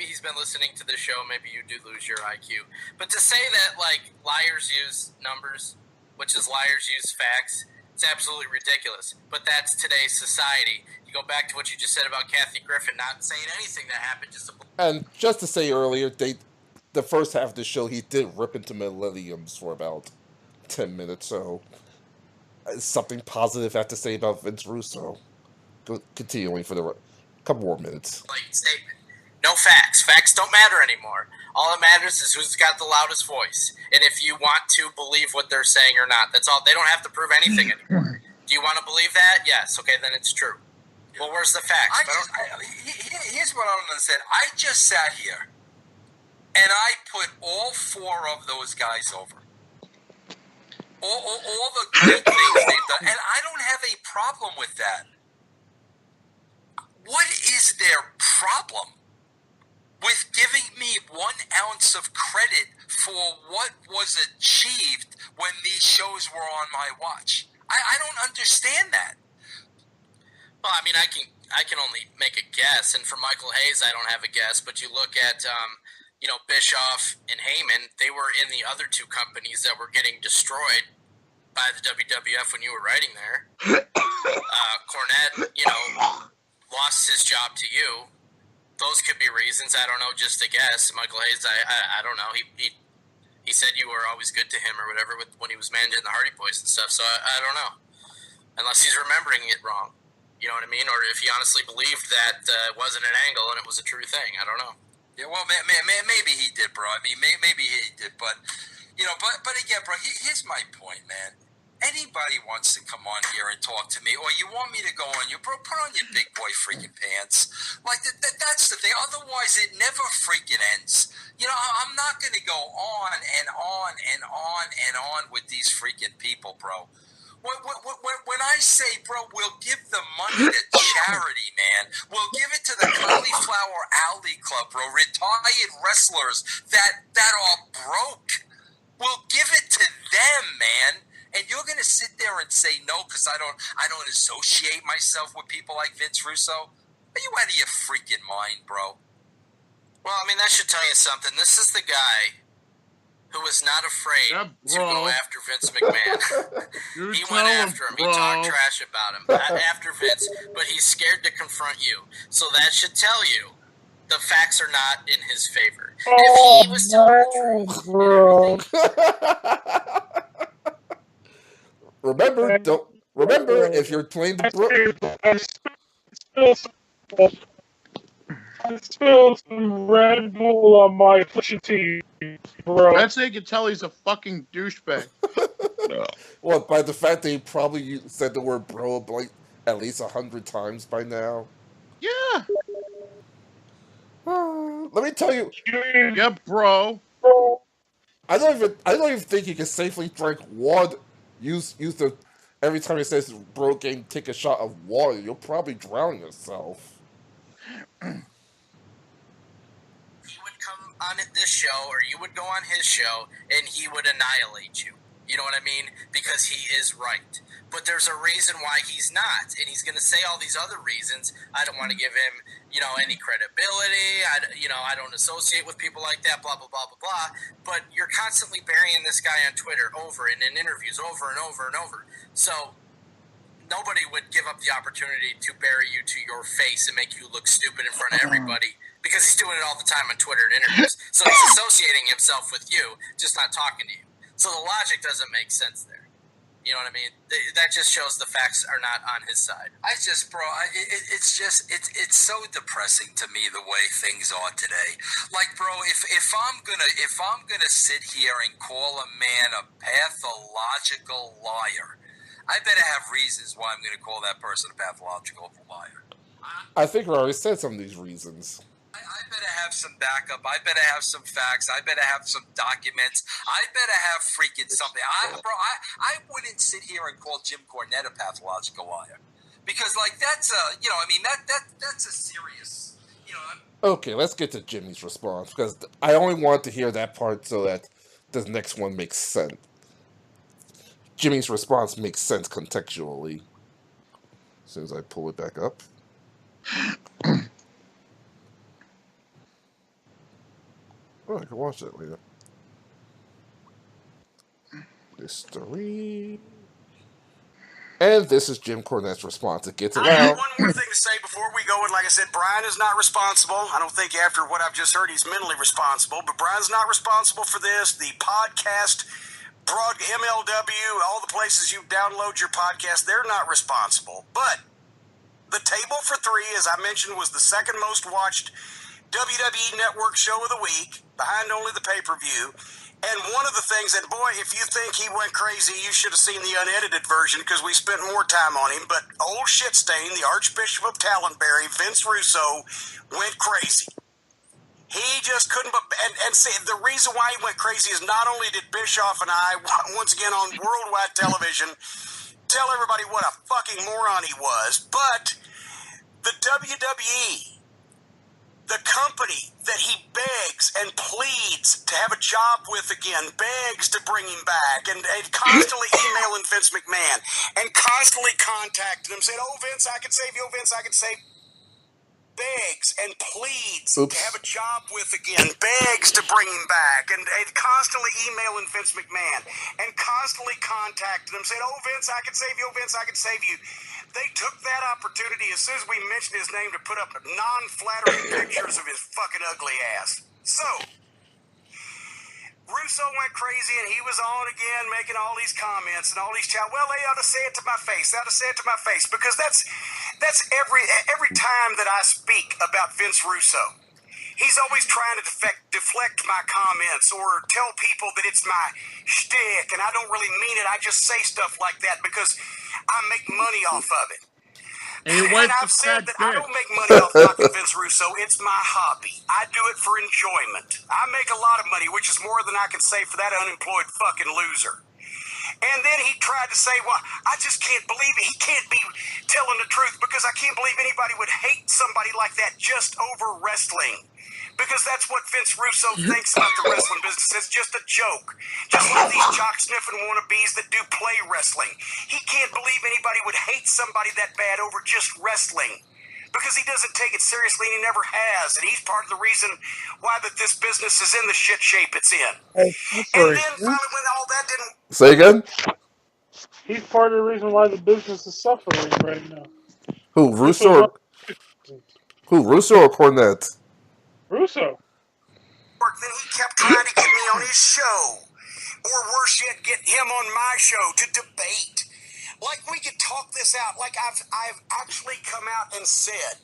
he's been listening to the show. Maybe you do lose your IQ. But to say that like liars use numbers, which is liars use facts, it's absolutely ridiculous. But that's today's society. You go back to what you just said about Kathy Griffin not saying anything that happened. And just to say earlier, the first half of the show, he did rip into millenniums for about 10 minutes. So something positive I have to say about Vince Russo. Continuing for the couple more minutes. Statement. No facts. Facts don't matter anymore. All that matters is who's got the loudest voice. And if you want to believe what they're saying or not, that's all. They don't have to prove anything anymore. Do you want to believe that? Yes. Okay, then it's true. Well, where's the facts? Here's what I don't understand. I just sat here, and I put all 4 of those guys over. All the good things they've done. And I don't have a problem with that. What is their problem with giving me 1 ounce of credit for what was achieved when these shows were on my watch? I don't understand that. Well, I mean, I can only make a guess, and for Michael Hayes, I don't have a guess. But you look at, Bischoff and Heyman; they were in the other 2 companies that were getting destroyed by the WWF when you were writing there. Cornette, lost his job to you. Those could be reasons. I don't know, just a guess. Michael Hayes, I don't know. He said you were always good to him or whatever when he was managing the Hardy Boys and stuff. So I don't know, unless he's remembering it wrong. You know what I mean? Or if he honestly believed that it wasn't an angle and it was a true thing. I don't know. Yeah, well, maybe he did, bro. I mean, maybe he did, but but again, bro. Here's my point, man. Anybody wants to come on here and talk to me, or you want me to go on you, bro, put on your big boy freaking pants. Like, that's the thing. Otherwise, it never freaking ends. I'm not going to go on and on and on and on with these freaking people, bro. When I say, bro, we'll give the money to charity, man. We'll give it to the Cauliflower Alley Club, bro. Retired wrestlers that are broke. We'll give it to them, man. And you're going to sit there and say no because I don't associate myself with people like Vince Russo? Are you out of your freaking mind, bro? Well, I mean, that should tell you something. This is the guy who was not afraid to go after Vince McMahon. He went after him. He talked trash about him after Vince, but he's scared to confront you. So that should tell you the facts are not in his favor. If he was telling the truth, Remember, if you're playing the I spilled some Red Bull on my fishing tea, bro. That's how you can tell he's a fucking douchebag. Well, by the fact that he probably said the word bro like at least 100 times by now. Yeah. Let me tell you. Yeah, bro. I don't even think you can safely drink water. Use the every time he says bro game, take a shot of water. You'll probably drown yourself. He would come on this show, or you would go on his show, and he would annihilate you. You know what I mean? Because he is right. But there's a reason why he's not, and he's going to say all these other reasons. I don't want to give him, any credibility. I don't associate with people like that, blah, blah, blah, blah, blah. But you're constantly burying this guy on Twitter over and in interviews over and over and over. So nobody would give up the opportunity to bury you to your face and make you look stupid in front of everybody, because he's doing it all the time on Twitter and interviews. So he's associating himself with you, just not talking to you. So the logic doesn't make sense there. You know what I mean? That just shows the facts are not on his side. It's so depressing to me the way things are today. Like, bro, if I'm gonna sit here and call a man a pathological liar, I better have reasons why I'm gonna call that person a pathological liar. I think we already said some of these reasons. I better have some backup. I better have some facts. I better have some documents. I better have freaking something. I wouldn't sit here and call Jim Cornette a pathological liar, because that's a serious. Okay, let's get to Jimmy's response, because I only want to hear that part so that the next one makes sense. Jimmy's response makes sense contextually. As soon as I pull it back up. Oh, I can watch that later. History. And this is Jim Cornette's response. It gets I have around. one more thing to say before we go. And like I said, Brian is not responsible. I don't think after what I've just heard, he's mentally responsible. But Brian's not responsible for this. The podcast, MLW, all the places you download your podcast, they're not responsible. But the Table for Three, as I mentioned, was the second most watched WWE Network show of the week, behind only the pay-per-view. And one of the things, and boy, if you think he went crazy, you should have seen the unedited version because we spent more time on him. But old shitstain, the Archbishop of Talonberry, Vince Russo, went crazy. He just couldn't, and see, the reason why he went crazy is not only did Bischoff and I, once again on worldwide television, tell everybody what a fucking moron he was, but the WWE, the company that he begs and pleads to have a job with again, begs to bring him back, and constantly emailing Vince McMahon, and constantly contacting him, saying, oh, Vince, I can save you, oh, Vince, I can save you. Begs and pleads to have a job with again, begs to bring him back, and constantly emailing Vince McMahon, and constantly contacting him, saying, oh, Vince, I can save you, oh, Vince, I can save you. They took that opportunity as soon as we mentioned his name to put up non-flattering pictures of his fucking ugly ass. So, Russo went crazy and he was on again making all these comments and all these well, they ought to say it to my face. They ought to say it to my face because that's every time that I speak about Vince Russo, he's always trying to deflect my comments or tell people that it's my shtick and I don't really mean it. I just say stuff like that because I make money off of it. And I've said that I don't make money off knocking Vince Russo. It's my hobby. I do it for enjoyment. I make a lot of money, which is more than I can say for that unemployed fucking loser. And then he tried to say, well, I just can't believe it. He can't be telling the truth because I can't believe anybody would hate somebody like that just over wrestling. Because that's what Vince Russo thinks about the wrestling business. It's just a joke. Just like these jock-sniffing wannabes that do play wrestling. He can't believe anybody would hate somebody that bad over just wrestling. Because he doesn't take it seriously and he never has. And he's part of the reason why that this business is in the shit shape it's in. And then finally when all that didn't... Say again? He's part of the reason why the business is suffering right now. Who, Russo or Cornette? Russo. Then he kept trying to get me on his show. Or worse yet, get him on my show to debate. Like we could talk this out. Like I've actually come out and said,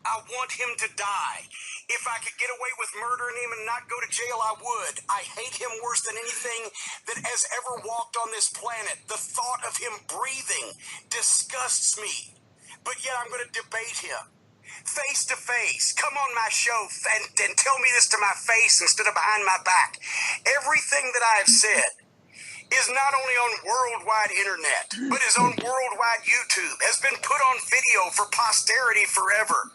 I want him to die. If I could get away with murdering him and not go to jail, I would. I hate him worse than anything that has ever walked on this planet. The thought of him breathing disgusts me. But yet I'm going to debate him. Face to face. Come on my show and tell me this to my face instead of behind my back. Everything that I have said is not only on worldwide internet, but is on worldwide YouTube, has been put on video for posterity forever.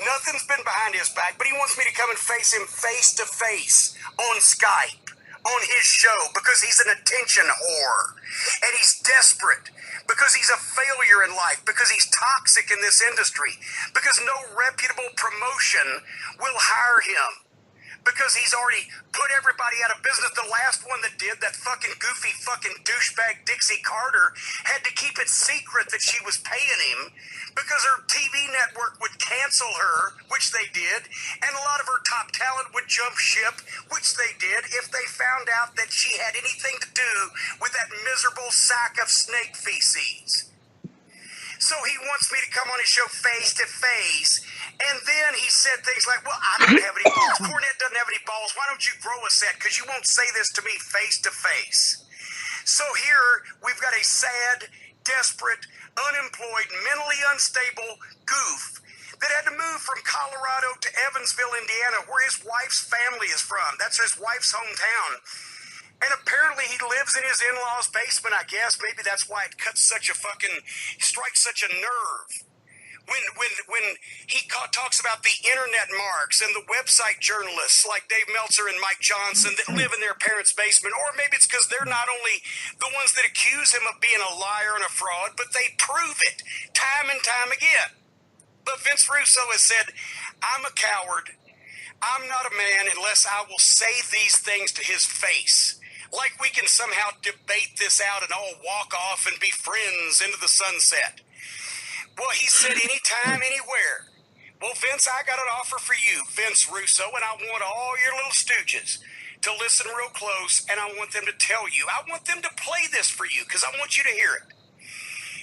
Nothing's been behind his back, but he wants me to come and face him face to face on Skype, on his show, because he's an attention whore. And he's desperate, because he's a failure in life, because he's toxic in this industry, because no reputable promotion will hire him. Because he's already put everybody out of business. The last one that did, that fucking goofy fucking douchebag Dixie Carter, had to keep it secret that she was paying him because her TV network would cancel her, which they did, and a lot of her top talent would jump ship, which they did, if they found out that she had anything to do with that miserable sack of snake feces. So he wants me to come on his show face to face, and then he said things like, well, I don't have any balls. Cornette doesn't have any balls. Why don't you grow a set? Because you won't say this to me face to face. So here we've got a sad, desperate, unemployed, mentally unstable goof that had to move from Colorado to Evansville, Indiana, where his wife's family is from. That's his wife's hometown. And apparently he lives in his in-laws' basement, I guess. Maybe that's why it strikes such a nerve. When he talks about the internet marks and the website journalists like Dave Meltzer and Mike Johnson that live in their parents' basement, or maybe it's because they're not only the ones that accuse him of being a liar and a fraud, but they prove it time and time again. But Vince Russo has said, I'm a coward. I'm not a man unless I will say these things to his face. Like we can somehow debate this out and all walk off and be friends into the sunset. Well, he said anytime, anywhere. Well, Vince, I got an offer for you, Vince Russo, and I want all your little stooges to listen real close, and I want them to tell you. I want them to play this for you because I want you to hear it.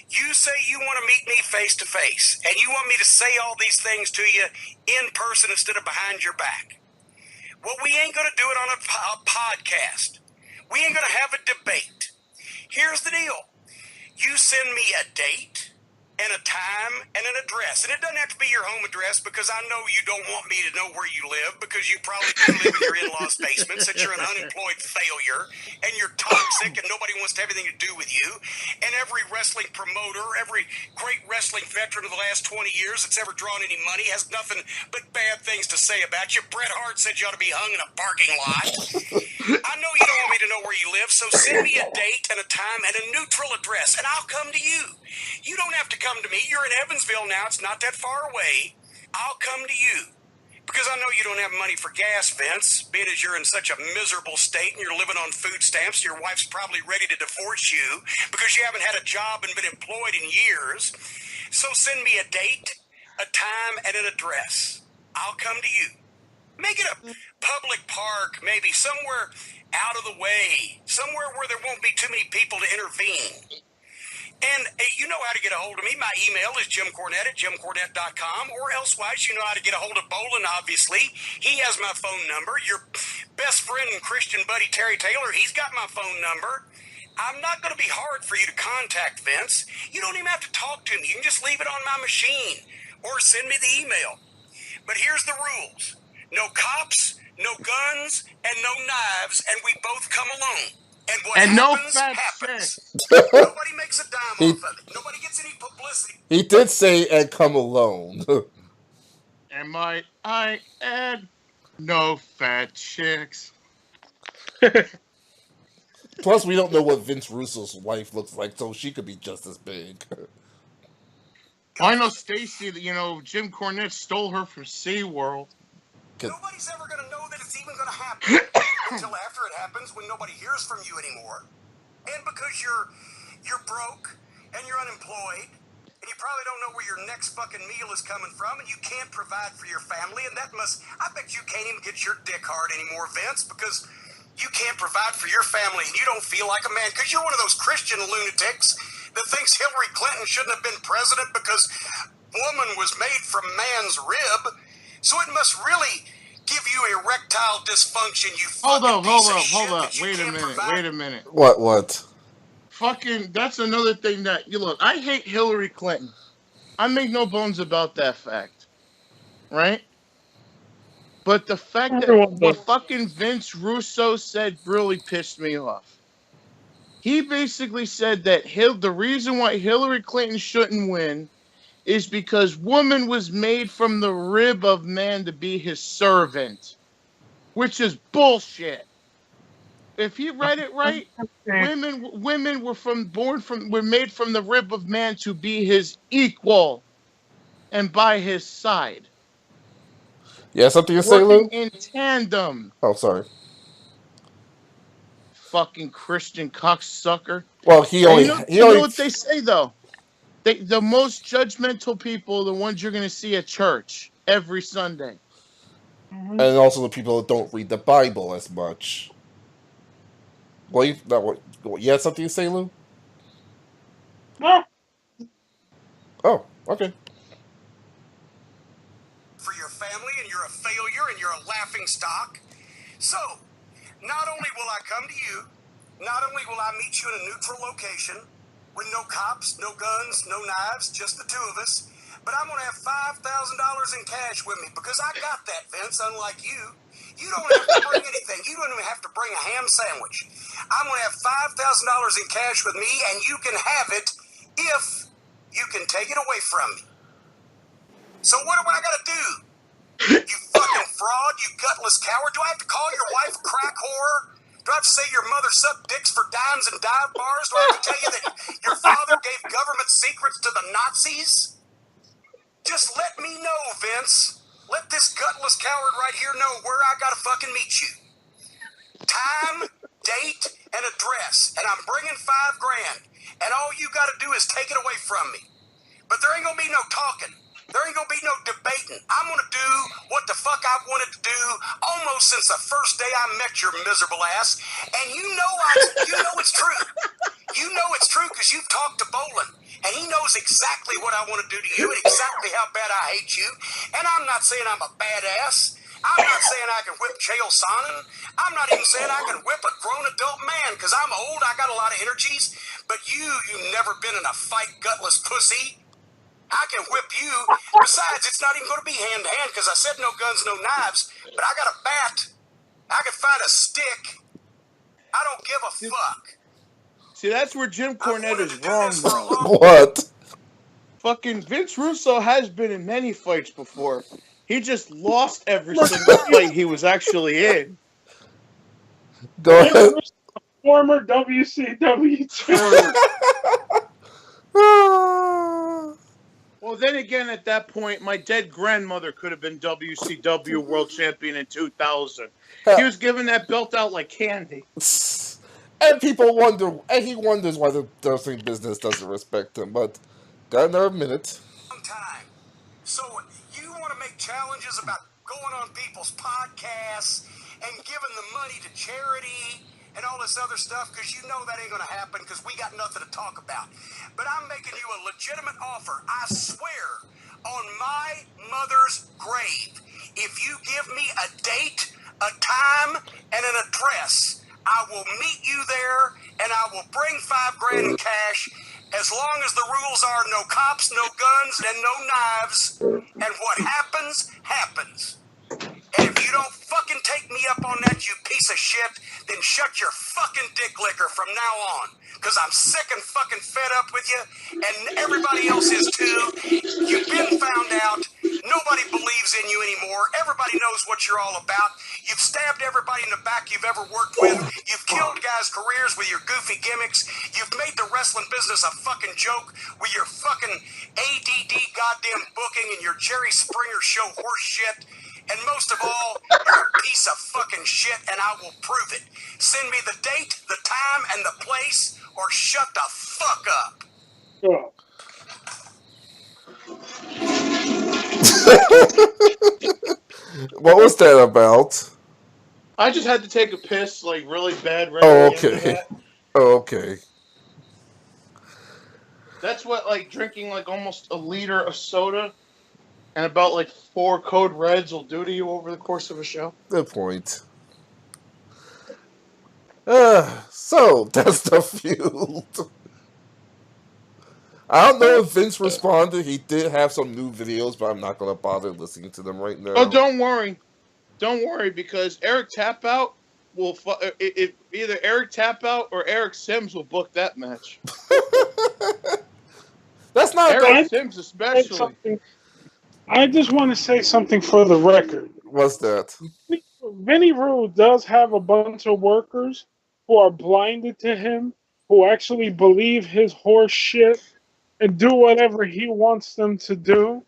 You say you want to meet me face to face, and you want me to say all these things to you in person instead of behind your back. Well, we ain't going to do it on a podcast. We ain't going to have a debate. Here's the deal. You send me a date and a time and an address. And it doesn't have to be your home address because I know you don't want me to know where you live because you probably do live in your in-laws' basement since you're an unemployed failure and you're toxic and nobody wants to have anything to do with you. And every wrestling promoter, every great wrestling veteran of the last 20 years that's ever drawn any money has nothing but bad things to say about you. Bret Hart said you ought to be hung in a parking lot. I know you don't want me to know where you live, so send me a date and a time and a neutral address, and I'll come to you. You don't have to come to me. You're in Evansville now. It's not that far away. I'll come to you. Because I know you don't have money for gas, Vince, being as you're in such a miserable state and you're living on food stamps. Your wife's probably ready to divorce you because you haven't had a job and been employed in years. So send me a date, a time, and an address. I'll come to you. Make it a public park, maybe somewhere out of the way, somewhere where there won't be too many people to intervene. And you know how to get a hold of me. My email is jimcornette@jimcornette.com, or elsewise you know how to get a hold of Bolin, obviously. He has my phone number. Your best friend and Christian buddy, Terry Taylor, he's got my phone number. I'm not going to be hard for you to contact, Vince. You don't even have to talk to me. You can just leave it on my machine or send me the email. But here's the rules. No cops, no guns, and no knives, and we both come alone. And what happens, happens. Nobody makes a dime off of it. Nobody gets any publicity. He did say, and come alone. And might I add, no fat chicks. Plus, we don't know what Vince Russo's wife looks like, so she could be just as big. I know Stacy, Jim Cornette stole her from SeaWorld. Nobody's ever going to know that it's even going to happen until after it happens when nobody hears from you anymore. And because you're broke and you're unemployed and you probably don't know where your next fucking meal is coming from and you can't provide for your family, and I bet you can't even get your dick hard anymore, Vince, because you can't provide for your family and you don't feel like a man because you're one of those Christian lunatics that thinks Hillary Clinton shouldn't have been president because woman was made from man's rib. So it must really give you erectile dysfunction, you fucking Hold up. Wait a minute. What? Fucking, that's another thing that, look, I hate Hillary Clinton. I make no bones about that fact. Right? But the fact that what fucking Vince Russo said really pissed me off. He basically said that the reason why Hillary Clinton shouldn't win is because woman was made from the rib of man to be his servant, which is bullshit. If he read it right, women were made from the rib of man to be his equal and by his side. Yeah, something to say, Lou? In tandem. Oh, sorry. Fucking Christian cocksucker. Well, you know what they say though. The most judgmental people are the ones you're going to see at church every Sunday. And also the people that don't read the Bible as much. Well, you had something to say, Lou? No. Oh, okay. For your family, and you're a failure, and you're a laughing stock. So, not only will I come to you, not only will I meet you in a neutral location, with no cops, no guns, no knives, just the two of us. But I'm going to have $5,000 in cash with me because I got that, Vince, unlike you. You don't have to bring anything. You don't even have to bring a ham sandwich. I'm going to have $5,000 in cash with me, and you can have it if you can take it away from me. So what do I got to do? You fucking fraud, you gutless coward. Do I have to call your wife a crack whore? Do I have to say your mother sucked dicks for dimes and dive bars? Do I have to tell you that your father gave government secrets to the Nazis? Just let me know, Vince. let this gutless coward right here know where I gotta fucking meet you. Time, date, and address. And I'm bringing $5,000. And all you gotta do is take it away from me. But there ain't gonna be no talking. There ain't gonna be no debating. I'm gonna do what the fuck I wanted to do almost since the first day I met your miserable ass. And you know it's true. You know it's true because you've talked to Bolin. And he knows exactly what I want to do to you and exactly how bad I hate you. And I'm not saying I'm a badass. I'm not saying I can whip Chael Sonnen. I'm not even saying I can whip a grown adult man because I'm old. I got a lot of energies. But you've never been in a fight, gutless pussy. I can whip you. Besides, it's not even going to be hand-to-hand because I said no guns, no knives. But I got a bat. I can find a stick. I don't give a fuck. See, that's where Jim Cornette is wrong, though. What? Fucking Vince Russo has been in many fights before. He just lost every single fight he was actually in. Go ahead. Former WCW champion. Well, then again, at that point, my dead grandmother could have been WCW World Champion in 2000. He was giving that belt out like candy. And people wonder, and he wonders why the wrestling business doesn't respect him, but got another minute. Time. So you want to make challenges about going on people's podcasts and giving the money to charity and all this other stuff because you know that ain't going to happen because we got nothing to talk about. But I'm making you a legitimate offer. I swear on my mother's grave, if you give me a date, a time, and an address, I will meet you there and I will bring $5,000 in cash as long as the rules are no cops, no guns, and no knives. And what happens, happens. And if you don't fucking take me up on that, you piece of shit, then shut your fucking dick licker from now on. Because I'm sick and fucking fed up with you, and everybody else is too. You've been found out. Nobody believes in you anymore. Everybody knows what you're all about. You've stabbed everybody in the back you've ever worked with. You've killed guys' careers with your goofy gimmicks. You've made the wrestling business a fucking joke with your fucking ADD goddamn booking and your Jerry Springer show horse shit. And most of all, you're a piece of fucking shit, and I will prove it. Send me the date, the time, and the place, or shut the fuck up. Oh. What was that about? I just had to take a piss, like, really bad. Right Oh, at the end of okay. that. Oh, okay. That's what, like, drinking, like, almost a liter of soda and about, like, 4 Code Reds will do to you over the course of a show. Good point. So, that's the feud. I don't know if Vince responded. He did have some new videos, but I'm not going to bother listening to them right now. Oh, don't worry. Don't worry, because Eric Tapout will... either Eric Tapout or Eric Sims will book that match. That's not Eric Sims especially. I just want to say something for the record. What's that? Vinny Rue does have a bunch of workers who are blinded to him, who actually believe his horse shit and do whatever he wants them to do.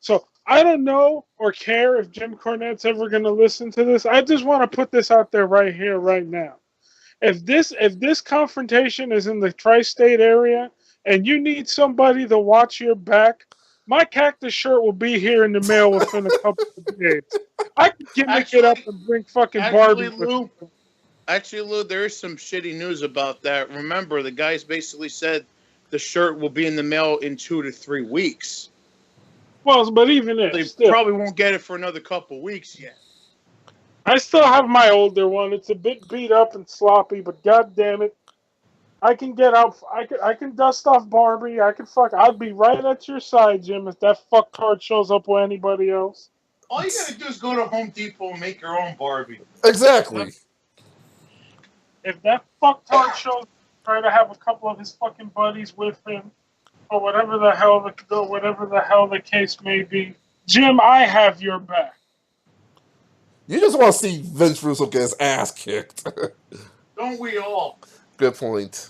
So I don't know or care if Jim Cornette's ever going to listen to this. I just want to put this out there right here, right now. If this confrontation is in the tri-state area and you need somebody to watch your back, my cactus shirt will be here in the mail within a couple of days. I can gimmick it up and bring fucking Barbie. Lou, there is some shitty news about that. Remember, the guys basically said the shirt will be in the mail in 2 to 3 weeks. Well, but even if they probably won't get it for another couple weeks yet. I still have my older one. It's a bit beat up and sloppy, but god damn it, I can get out. I can dust off Barbie. I'll be right at your side, Jim, if that fuck card shows up with anybody else. All you gotta do is go to Home Depot and make your own Barbie. Exactly. If that fuck card shows up, try to have a couple of his fucking buddies with him, or whatever the hell the case may be. Jim, I have your back. You just want to see Vince Russo get his ass kicked. Don't we all? Good point.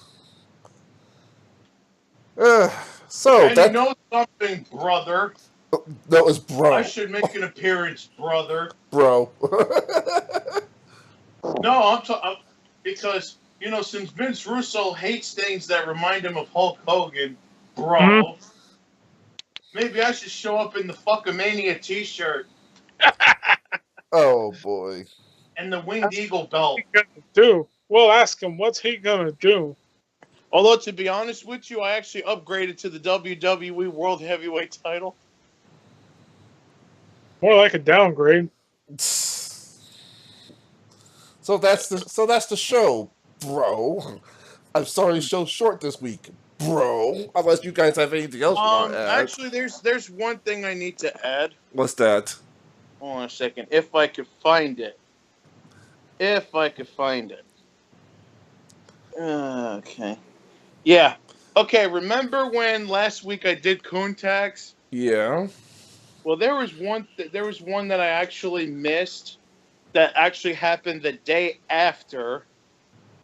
And you know something, brother? No, it's bro. I should make an appearance, brother. Bro. No, I'm talking because since Vince Russo hates things that remind him of Hulk Hogan, bro. Maybe I should show up in the Fuckamania T-shirt. Oh boy. And the Winged Eagle belt. What's he gonna do? We'll ask him. What's he gonna do? Although, to be honest with you, I actually upgraded to the WWE World Heavyweight title. More like a downgrade. So that's the show, bro. I'm sorry the show's short this week, bro. Unless you guys have anything else you want to add. Actually, there's one thing I need to add. What's that? Hold on a second. If I could find it. Okay. Yeah. Okay, remember when last week I did Coontax? Yeah. Well, there was one that I actually missed that actually happened the day after.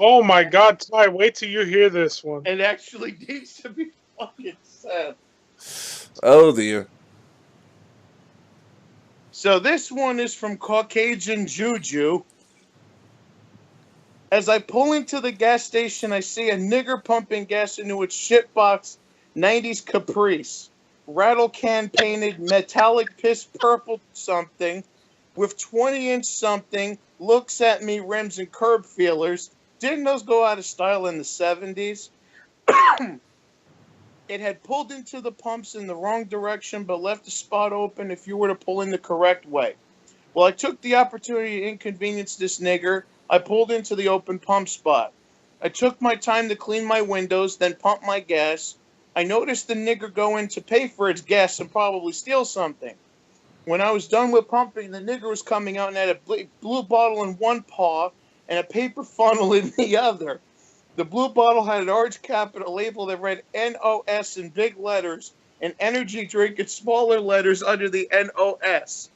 Oh my God, Ty, wait till you hear this one. It actually needs to be fucking said. Oh dear. So this one is from Caucasian Juju. As I pull into the gas station, I see a nigger pumping gas into its shitbox 90s Caprice. Rattle can painted metallic piss purple something with 20-inch something, looks at me, rims and curb feelers. Didn't those go out of style in the 70s? It had pulled into the pumps in the wrong direction but left the spot open if you were to pull in the correct way. Well, I took the opportunity to inconvenience this nigger. I pulled into the open pump spot. I took my time to clean my windows, then pump my gas. I noticed the nigger go in to pay for its gas and probably steal something. When I was done with pumping, the nigger was coming out and had a blue bottle in one paw and a paper funnel in the other. The blue bottle had an orange cap and a label that read NOS in big letters and energy drink in smaller letters under the NOS.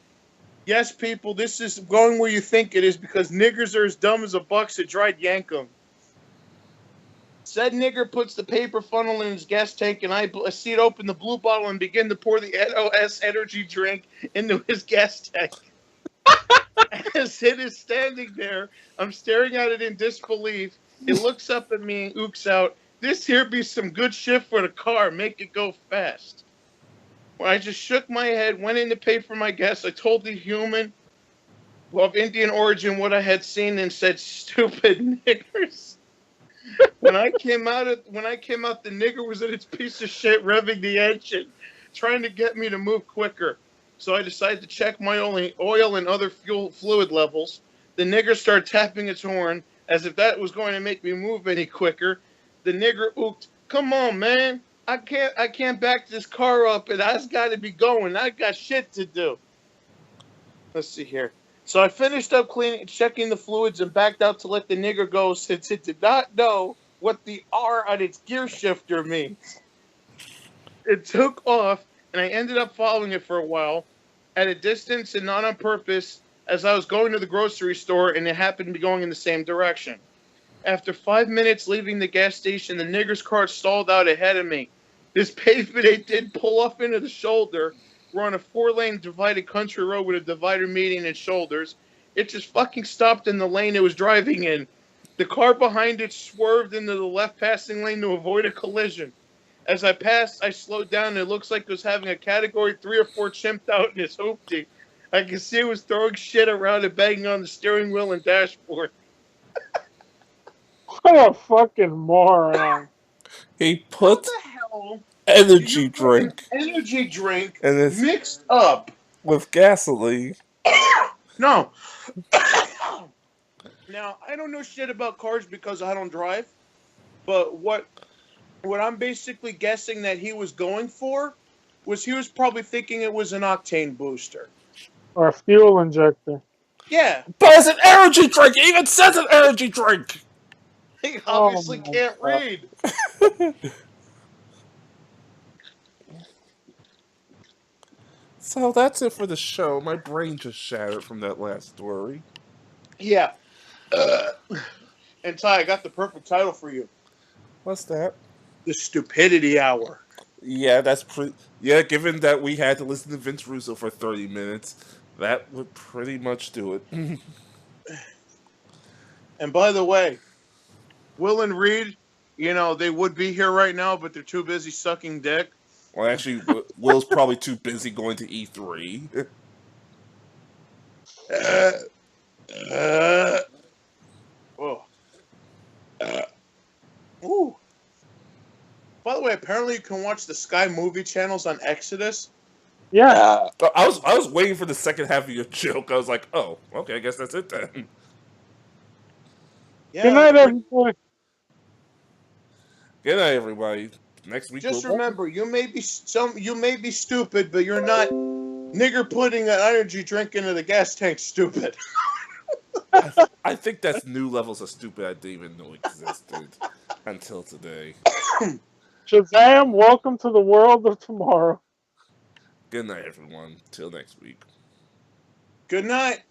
Yes, people, this is going where you think it is because niggers are as dumb as a box of dried yankum. Said nigger puts the paper funnel in his gas tank, and I see it open the blue bottle and begin to pour the NOS energy drink into his gas tank. As it is standing there, I'm staring at it in disbelief. It looks up at me and ooks out, "This here be some good shit for the car. Make it go fast." When I just shook my head, went in to pay for my gas, I told the human of Indian origin what I had seen and said, "Stupid niggers." When I came out, the nigger was in its piece of shit revving the engine, trying to get me to move quicker. So I decided to check my oil and other fuel fluid levels. The nigger started tapping its horn as if that was going to make me move any quicker. The nigger ooked, "Come on, man. I can't back this car up, and I got to be going. I got shit to do." Let's see here. So I finished up checking the fluids, and backed out to let the nigger go since it did not know what the R on its gear shifter means. It took off, and I ended up following it for a while, at a distance and not on purpose, as I was going to the grocery store, and it happened to be going in the same direction. After 5 minutes leaving the gas station, the nigger's car stalled out ahead of me. This pavement, it did pull off into the shoulder. We're on a 4-lane divided country road with a divider meeting its shoulders. It just fucking stopped in the lane it was driving in. The car behind it swerved into the left passing lane to avoid a collision. As I passed, I slowed down, and it looks like it was having a category 3 or 4 chimped out in its hoopty. I could see it was throwing shit around and banging on the steering wheel and dashboard. What a fucking moron. He put What the hell? energy drink Energy drink and it's mixed up. with gasoline. No. Now, I don't know shit about cars because I don't drive. But what I'm basically guessing that he was going for was he was probably thinking it was an octane booster. Or a fuel injector. Yeah. But it's an energy drink! It even says an energy drink! He obviously can't read. So that's it for the show. My brain just shattered from that last story. Yeah. And Ty, I got the perfect title for you. What's that? The Stupidity Hour. Yeah, that's pretty. Yeah, given that we had to listen to Vince Russo for 30 minutes, that would pretty much do it. And by the way, Will and Reed, you know, they would be here right now, but they're too busy sucking dick. Well, actually, Will's probably too busy going to E3. Ooh. By the way, apparently you can watch the Sky movie channels on Exodus. Yeah. I was waiting for the second half of your joke. I was like, oh, okay, I guess that's it then. Yeah, Good night, everybody. Good night, everybody. Next week. Just remember, you may be stupid, but you're not nigger putting an energy drink into the gas tank stupid. I think that's new levels of stupid I didn't even know existed until today. Shazam! Welcome to the world of tomorrow. Good night, everyone. Till next week. Good night.